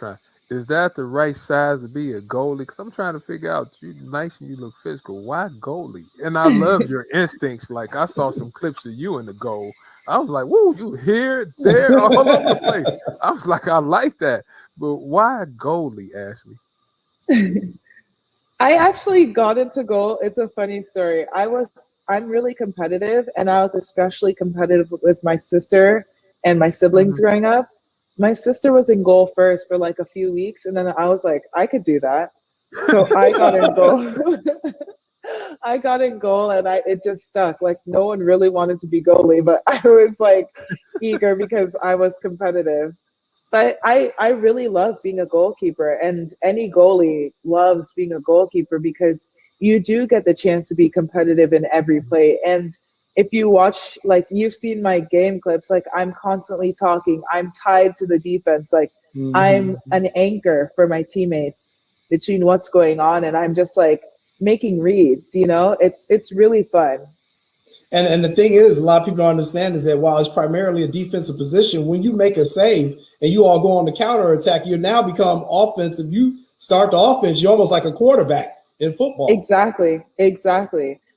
Speaker 2: Is that the right size to be a goalie? Because I'm trying to figure out, you're nice and you look physical. Why goalie? And I love your instincts. Like, I saw some clips of you in the goal. I was like, woo, you here, there, all over the place. I was like, I like that. But why goalie, Ashley?
Speaker 13: I actually got into goal. It's a funny story. I'm really competitive, and I was especially competitive with my sister and my siblings growing up. My sister was in goal first for like a few weeks, and then I was like, I could do that. So I got in goal. I got in goal, and it just stuck. Like, no one really wanted to be goalie, but I was like eager because I was competitive. But I really love being a goalkeeper, and any goalie loves being a goalkeeper because you do get the chance to be competitive in every play. And if you watch, like, you've seen my game clips, like, I'm constantly talking. I'm tied to the defense. Like, I'm an anchor for my teammates between what's going on, and I'm just like making reads, you know? It's really fun.
Speaker 12: And the thing is, a lot of people don't understand is that while it's primarily a defensive position, when you make a save and you all go on the counter attack, you now become offensive. You start the offense, you're almost like a quarterback in football.
Speaker 13: Exactly.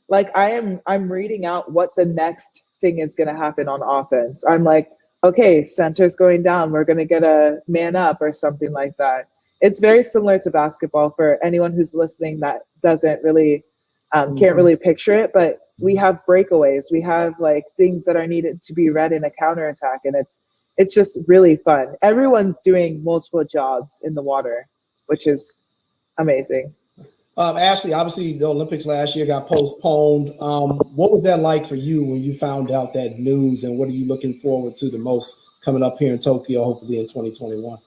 Speaker 13: Like, I'm reading out what the next thing is going to happen on offense. I'm like, okay, center's going down. We're going to get a man up or something like that. It's very similar to basketball for anyone who's listening that doesn't really, can't really picture it, but we have breakaways. We have like things that are needed to be read in a counterattack, and it's just really fun. Everyone's doing multiple jobs in the water, which is amazing.
Speaker 12: Ashley, obviously the Olympics last year got postponed. What was that like for you when you found out that news, and what are you looking forward to the most coming up here in Tokyo, hopefully in 2021?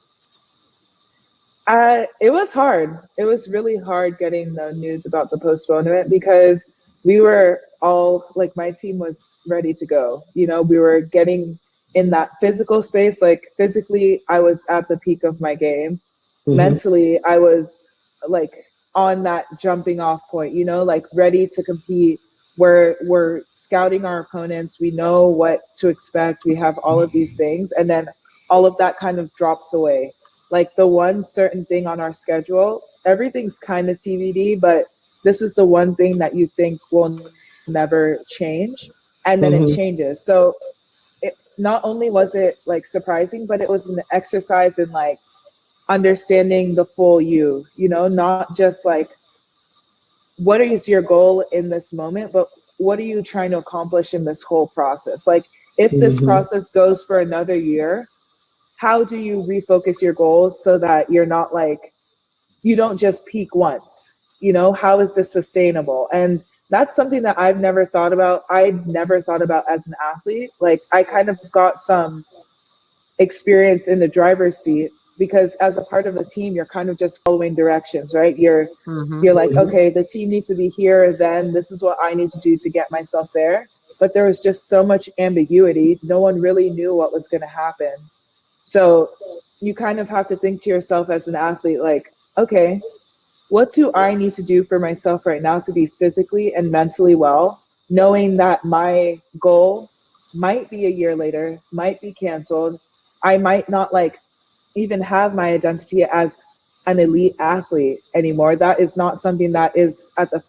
Speaker 13: It was hard. It was really hard getting the news about the postponement because we were all, like, my team was ready to go. You know, we were getting in that physical space. Like, physically, I was at the peak of my game. Mentally, I was like on that jumping off point, you know, like ready to compete. We're scouting our opponents. We know what to expect. We have all of these things. And then all of that kind of drops away. Like, the one certain thing on our schedule, everything's kind of TBD, but this is the one thing that you think will never change, and then it changes. So not only was it like surprising, but it was an exercise in like understanding the full you know, not just like what is your goal in this moment, but what are you trying to accomplish in this whole process? Like, if this process goes for another year, how do you refocus your goals so that you're not like, you don't just peak once, you know? How is this sustainable? And that's something that I've never thought about. I'd never thought about as an athlete. Like, I kind of got some experience in the driver's seat because as a part of the team, you're kind of just following directions, right? You're like, okay, the team needs to be here, then this is what I need to do to get myself there. But there was just so much ambiguity. No one really knew what was going to happen. So you kind of have to think to yourself as an athlete, like, okay, what do I need to do for myself right now to be physically and mentally well, knowing that my goal might be a year later, might be canceled. I might not like even have my identity as an elite athlete anymore. That is not something that is at the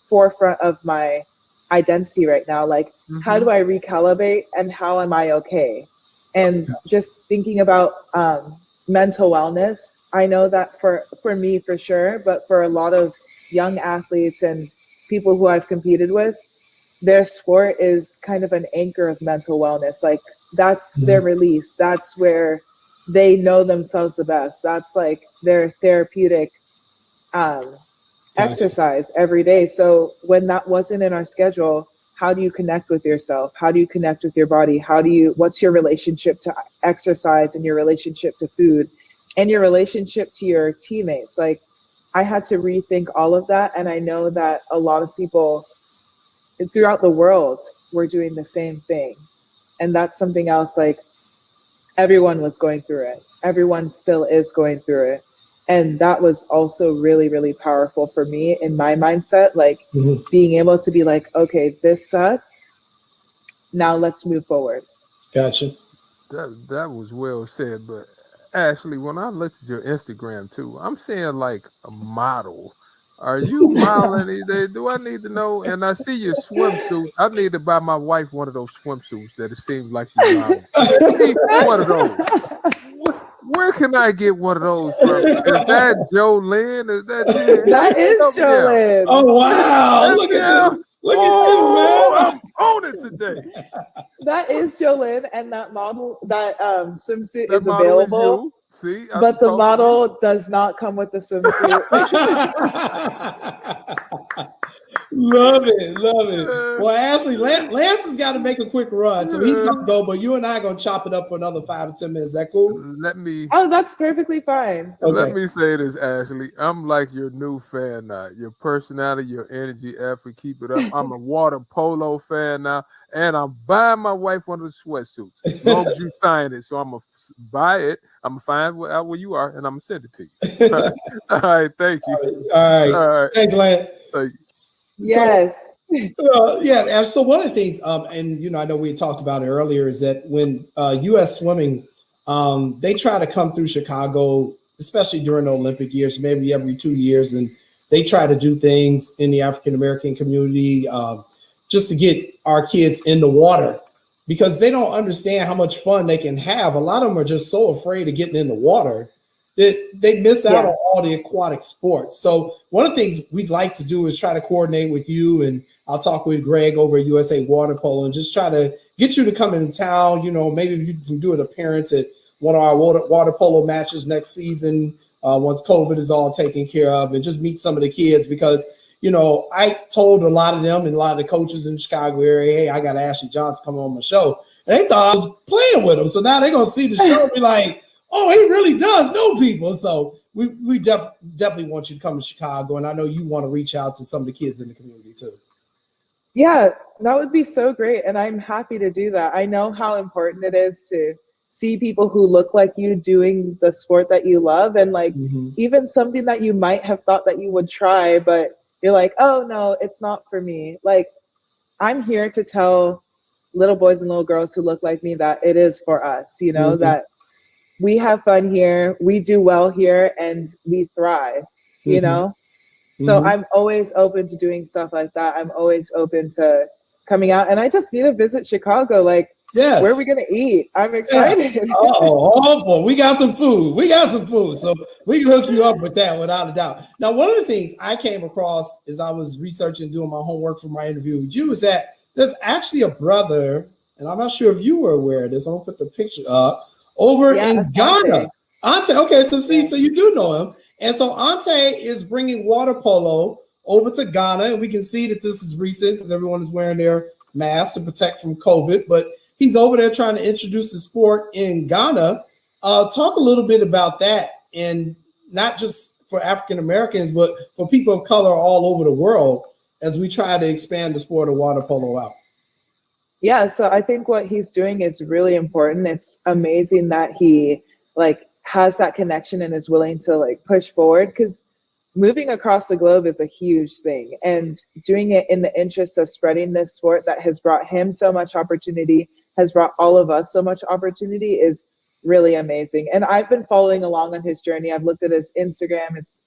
Speaker 13: forefront of my identity right now. Like, how do I recalibrate and how am I okay? And just thinking about mental wellness, I know that for me, for sure, but for a lot of young athletes and people who I've competed with, their sport is kind of an anchor of mental wellness. Like, that's their release. That's where they know themselves the best. That's like their therapeutic exercise every day. So when that wasn't in our schedule, how do you connect with yourself? How do you connect with your body? What's your relationship to exercise and your relationship to food and your relationship to your teammates? Like, I had to rethink all of that. And I know that a lot of people throughout the world were doing the same thing. And that's something else, like, everyone was going through it. Everyone still is going through it. And that was also really, really powerful for me in my mindset, like being able to be like, okay, this sucks. Now let's move forward.
Speaker 12: Gotcha.
Speaker 2: That was well said. But Ashley, when I looked at your Instagram too, I'm seeing like a model. Are you modeling anything? Do I need to know? And I see your swimsuit. I need to buy my wife one of those swimsuits that it seems like you modeling. One of those. Where can I get one of those from? Is that Jolene? Is that you?
Speaker 13: That is Jolene.
Speaker 12: Oh wow! Look at this. Look at you, man.
Speaker 2: I'm on it today.
Speaker 13: That is Jolene, and that model, that swimsuit is available.
Speaker 2: See,
Speaker 13: but the model does not come with the swimsuit.
Speaker 12: Love it. Well, Ashley, Lance has got to make a quick run, so he's gonna go. But you and I are gonna chop it up for another 5 or 10 minutes. Is that cool?
Speaker 13: Oh, that's perfectly fine.
Speaker 2: Okay. Let me say this, Ashley. I'm like your new fan now. Your personality, your energy, effort, keep it up. I'm a water polo fan now, and I'm buying my wife one of the sweatsuits. As long as you sign it, so I'm gonna buy it. I'm gonna find out where you are, and I'm gonna send it to you. All right, thank you.
Speaker 12: All right. Thanks, Lance.
Speaker 2: Thank you.
Speaker 13: Yes.
Speaker 12: Yeah. So one of the things, and I know we talked about it earlier, is that when U.S. Swimming, they try to come through Chicago, especially during the Olympic years, maybe every 2 years, and they try to do things in the African American community just to get our kids in the water, because they don't understand how much fun they can have. A lot of them are just so afraid of getting in the water that they miss out on all the aquatic sports. So one of the things we'd like to do is try to coordinate with you, and I'll talk with Greg over at USA Water Polo and just try to get you to come in town. Maybe you can do an appearance at one of our water polo matches next season once COVID is all taken care of, and just meet some of the kids, because I told a lot of them and a lot of the coaches in the Chicago area, hey, I got Ashley Johnson coming on my show. And they thought I was playing with them. So now they're going to see the show and be like, oh, he really does know people. So we definitely want you to come to Chicago. And I know you want to reach out to some of the kids in the community too.
Speaker 13: Yeah, that would be so great. And I'm happy to do that. I know how important it is to see people who look like you doing the sport that you love. And like even something that you might have thought that you would try, but you're like, oh no, it's not for me. Like, I'm here to tell little boys and little girls who look like me that it is for us, that we have fun here, we do well here, and we thrive, So I'm always open to doing stuff like that. I'm always open to coming out, and I just need to visit Chicago. Like, where are we going to eat? I'm excited.
Speaker 12: Yeah. Oh boy, we got some food. So we can hook you up with that without a doubt. Now, one of the things I came across as I was researching, doing my homework for my interview with you, is that there's actually a brother, and I'm not sure if you were aware of this. I'm going to put the picture up. Over in Ghana. Ante, okay, so you do know him. And so Ante is bringing water polo over to Ghana, and we can see that this is recent because everyone is wearing their masks to protect from COVID, but he's over there trying to introduce the sport in Ghana. Talk a little bit about that, and not just for African Americans, but for people of color all over the world as we try to expand the sport of water polo out.
Speaker 13: Yeah, so I think what he's doing is really important. It's amazing that he has that connection and is willing to push forward, because moving across the globe is a huge thing, and doing it in the interest of spreading this sport that has brought him so much opportunity, has brought all of us so much opportunity, is really amazing. And I've been following along on his journey. I've looked at his Instagram, it's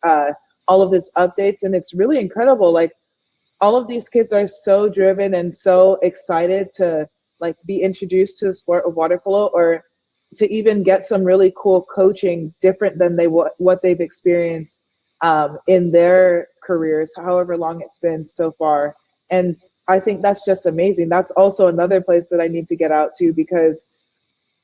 Speaker 13: all of his updates, and it's really incredible. all of these kids are so driven and so excited to like be introduced to the sport of water polo, or to even get some really cool coaching different than what they've experienced in their careers, however long it's been so far. And I think that's just amazing. That's also another place that I need to get out to, because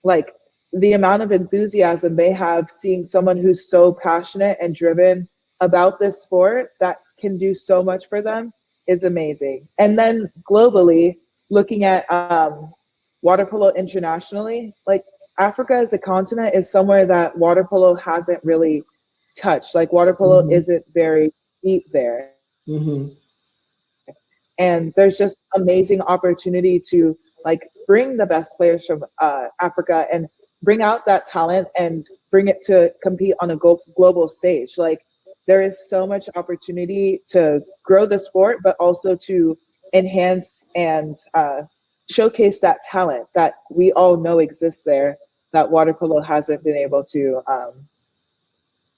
Speaker 13: like the amount of enthusiasm they have seeing someone who's so passionate and driven about this sport that can do so much for them is amazing. And then globally, looking at water polo internationally, like Africa as a continent is somewhere that water polo hasn't really touched. Like water polo isn't very deep there. And there's just amazing opportunity to like bring the best players from Africa and bring out that talent and bring it to compete on a global stage. Like there is so much opportunity to grow the sport, but also to enhance and showcase that talent that we all know exists there, that water polo hasn't been able to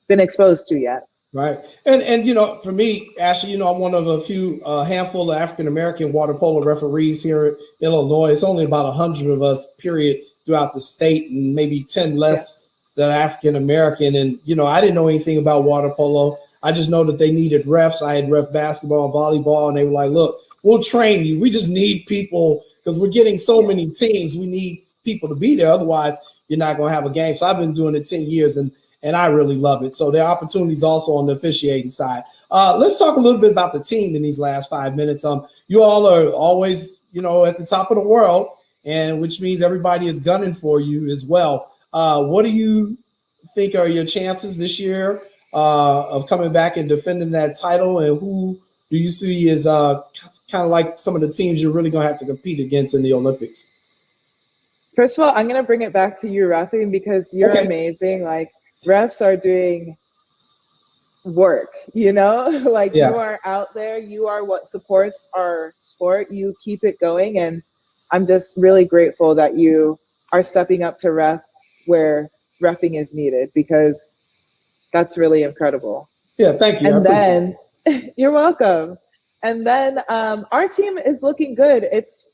Speaker 13: been exposed to yet.
Speaker 12: Right. And you know, for me, Ashley, you know, I'm one of a few handful of African-American water polo referees here in Illinois. It's only about 100 of us, period, throughout the state, and maybe 10 less that are African-American. And, you know, I didn't know anything about water polo. I just know that they needed refs. I had ref basketball and volleyball, and they were like, look, we'll train you. We just need people because we're getting so many teams. We need people to be there. Otherwise, you're not going to have a game. So I've been doing it 10 years, and I really love it. So there are opportunities also on the officiating side. Let's talk a little bit about the team in these last 5 minutes. You all are always, you know, at the top of the world, and which means everybody is gunning for you as well. What do you think are your chances this year of coming back and defending that title? And who do you see as kind of like some of the teams you're really going to have to compete against in the Olympics?
Speaker 13: First of all, I'm going to bring it back to you, Rafi, because you're amazing. Like, refs are doing work, you know, like you are out there, you are what supports our sport, you keep it going. And I'm just really grateful that you are stepping up to ref where reffing is needed, because that's really incredible.
Speaker 12: Yeah, thank you.
Speaker 13: And then you're welcome. And then our team is looking good. It's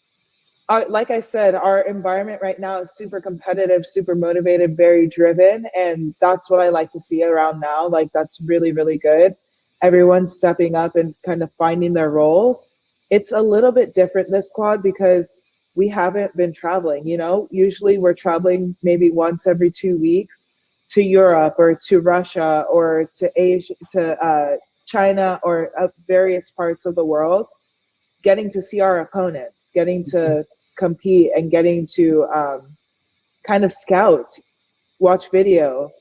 Speaker 13: like I said, our environment right now is super competitive, super motivated, very driven. And that's what I like to see around now. Like, that's really, really good. Everyone's stepping up and kind of finding their roles. It's a little bit different this quad because we haven't been traveling, you know, usually we're traveling maybe once every 2 weeks to Europe or to Russia or to Asia, to China or various parts of the world, getting to see our opponents, getting to compete and getting to kind of scout, watch video,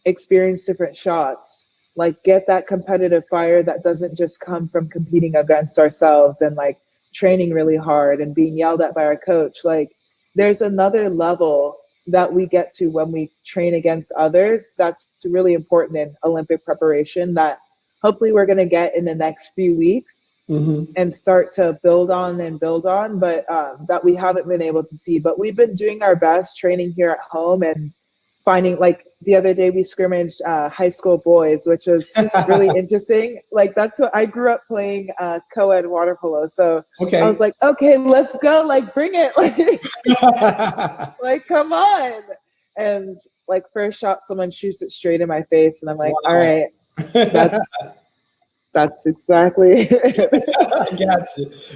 Speaker 13: experience different shots, like get that competitive fire that doesn't just come from competing against ourselves and like training really hard and being yelled at by our coach. Like, there's another level that we get to when we train against others that's really important in Olympic preparation that hopefully we're going to get in the next few weeks. And start to build on, but that we haven't been able to see. But we've been doing our best training here at home and finding, like the other day we scrimmaged high school boys, which was really interesting. Like, that's what I grew up playing co-ed water polo. So I was like, okay, let's go, like bring it, like come on. And like first shot, someone shoots it straight in my face, and I'm like, all right, that's exactly.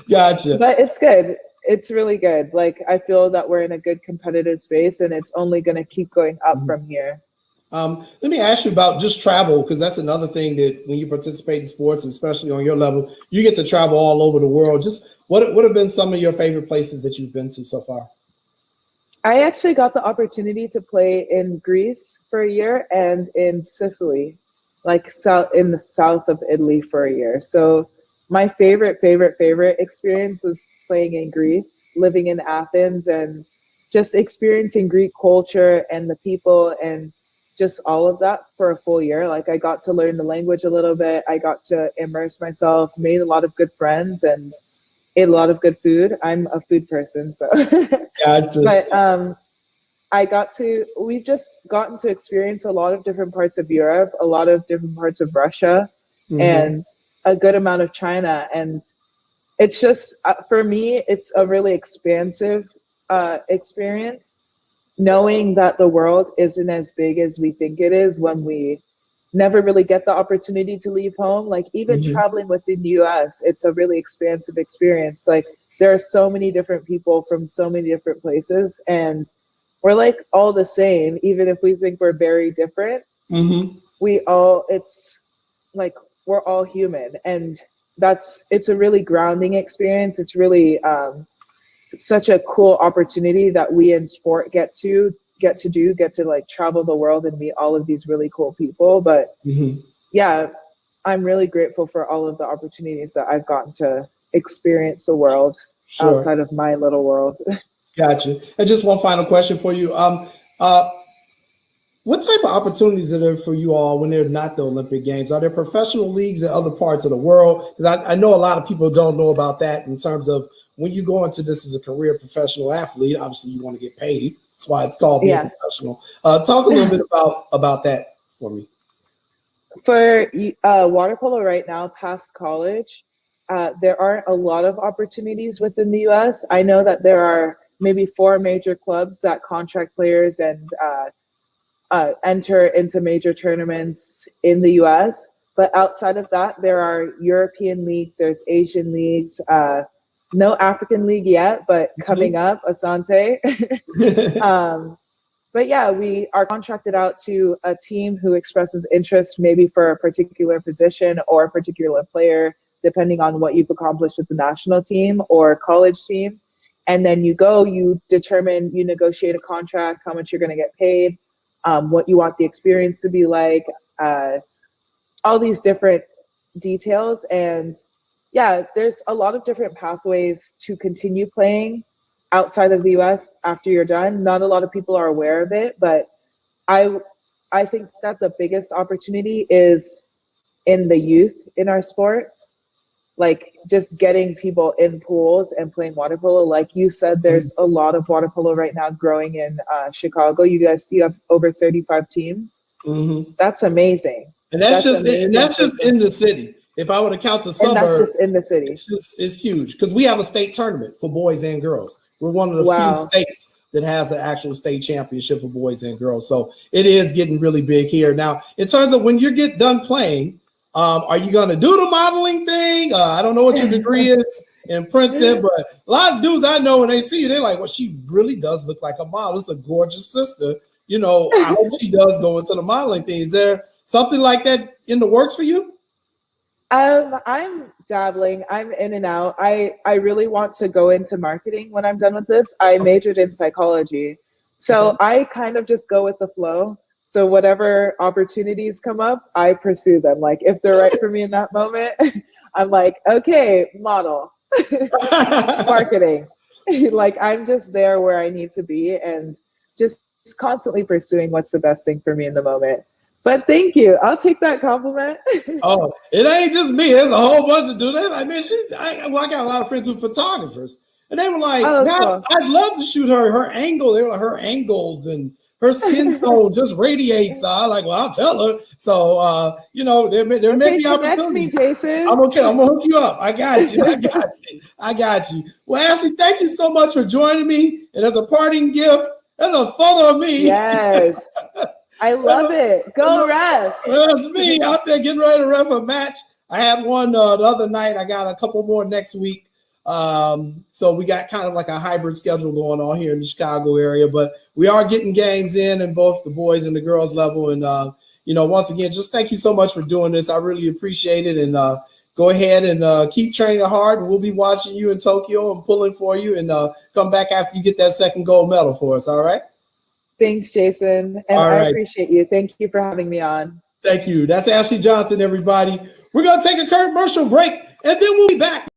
Speaker 13: Gotcha. But it's good. It's really good. Like, I feel that we're in a good competitive space, and it's only going to keep going up from here.
Speaker 12: Let me ask you about just travel, because that's another thing that when you participate in sports, especially on your level, you get to travel all over the world. Just what have been some of your favorite places that you've been to so far?
Speaker 13: I actually got the opportunity to play in Greece for a year and in Sicily, like in the south of Italy for a year. So my favorite experience was playing in Greece, living in Athens, and just experiencing Greek culture and the people and just all of that for a full year. Like, I got to learn the language a little bit. I got to immerse myself, made a lot of good friends, and ate a lot of good food. I'm a food person, so. Gotcha. But we've just gotten to experience a lot of different parts of Europe, a lot of different parts of Russia, and a good amount of China. And it's just for me, it's a really expansive experience, knowing that the world isn't as big as we think it is when we never really get the opportunity to leave home. Like even traveling within the US, it's a really expansive experience. Like there are so many different people from so many different places, and we're like all the same, even if we think we're very different. It's like we're all human, and it's a really grounding experience. It's really such a cool opportunity that we in sport get to like travel the world and meet all of these really cool people. But yeah, I'm really grateful for all of the opportunities that I've gotten to experience the world outside of my little world.
Speaker 12: Gotcha. And just one final question for you. What type of opportunities are there for you all when they're not the Olympic Games? Are there professional leagues in other parts of the world? Because I know a lot of people don't know about that in terms of when you go into this as a career professional athlete, obviously you want to get paid. That's why it's called being professional. Talk a little bit about that for me.
Speaker 13: For water polo right now, past college, there aren't a lot of opportunities within the US. I know that there are maybe 4 major clubs that contract players and enter into major tournaments in the US. But outside of that, there are European leagues, there's Asian leagues, no African league yet, but coming up, Asante. But yeah, we are contracted out to a team who expresses interest maybe for a particular position or a particular player, depending on what you've accomplished with the national team or college team. And then you negotiate a contract, how much you're going to get paid, what you want the experience to be like, all these different details. And yeah, there's a lot of different pathways to continue playing outside of the US after you're done. Not a lot of people are aware of it, but I think that the biggest opportunity is in the youth in our sport. Like just getting people in pools and playing water polo. Like you said, there's a lot of water polo right now growing in Chicago. You have over 35 teams. That's amazing.
Speaker 12: And that's just in the city. If I were to count the suburbs,
Speaker 13: and that's just in the city.
Speaker 12: It's huge because we have a state tournament for boys and girls. We're one of the few states that has an actual state championship for boys and girls. So it is getting really big here. Now, in terms of when you get done playing, are you going to do the modeling thing? I don't know what your degree is in Princeton, but a lot of dudes I know when they see you, they're like, well, she really does look like a model. It's a gorgeous sister. You know, I hope she does go into the modeling thing. Is there something like that in the works for you?
Speaker 13: I'm dabbling. I'm in and out. I really want to go into marketing when I'm done with this. I majored in psychology. So I kind of just go with the flow. So whatever opportunities come up, I pursue them. Like if they're right for me in that moment, I'm like, okay, model, marketing. Like I'm just there where I need to be and just constantly pursuing what's the best thing for me in the moment. But thank you. I'll take that compliment.
Speaker 12: Oh, it ain't just me. There's a whole bunch of dudes. Like, man, I got a lot of friends who are photographers. And they were like, cool. I'd love to shoot her angle. They were like, her angles and her skin tone just radiates. I'm like, well, I'll tell her. So, there may be opportunities.
Speaker 13: Me, Jason.
Speaker 12: I'm okay. I'm going to hook you up. I got you. I got you. Well, Ashley, thank you so much for joining me. And as a parting gift, there's a photo of me.
Speaker 13: Yes. I love it. Go refs.
Speaker 12: That's me out there getting ready to ref a match. I had one the other night. I got a couple more next week. So we got kind of like a hybrid schedule going on here in the Chicago area, but we are getting games in both the boys and the girls level. And, once again, just thank you so much for doing this. I really appreciate it. And go ahead and keep training hard. And we'll be watching you in Tokyo and pulling for you and come back after you get that second gold medal for us. All right.
Speaker 13: Thanks, Jason. And I appreciate you. Thank you for having me on.
Speaker 12: Thank you. That's Ashley Johnson, everybody. We're going to take a commercial break, and then we'll be back.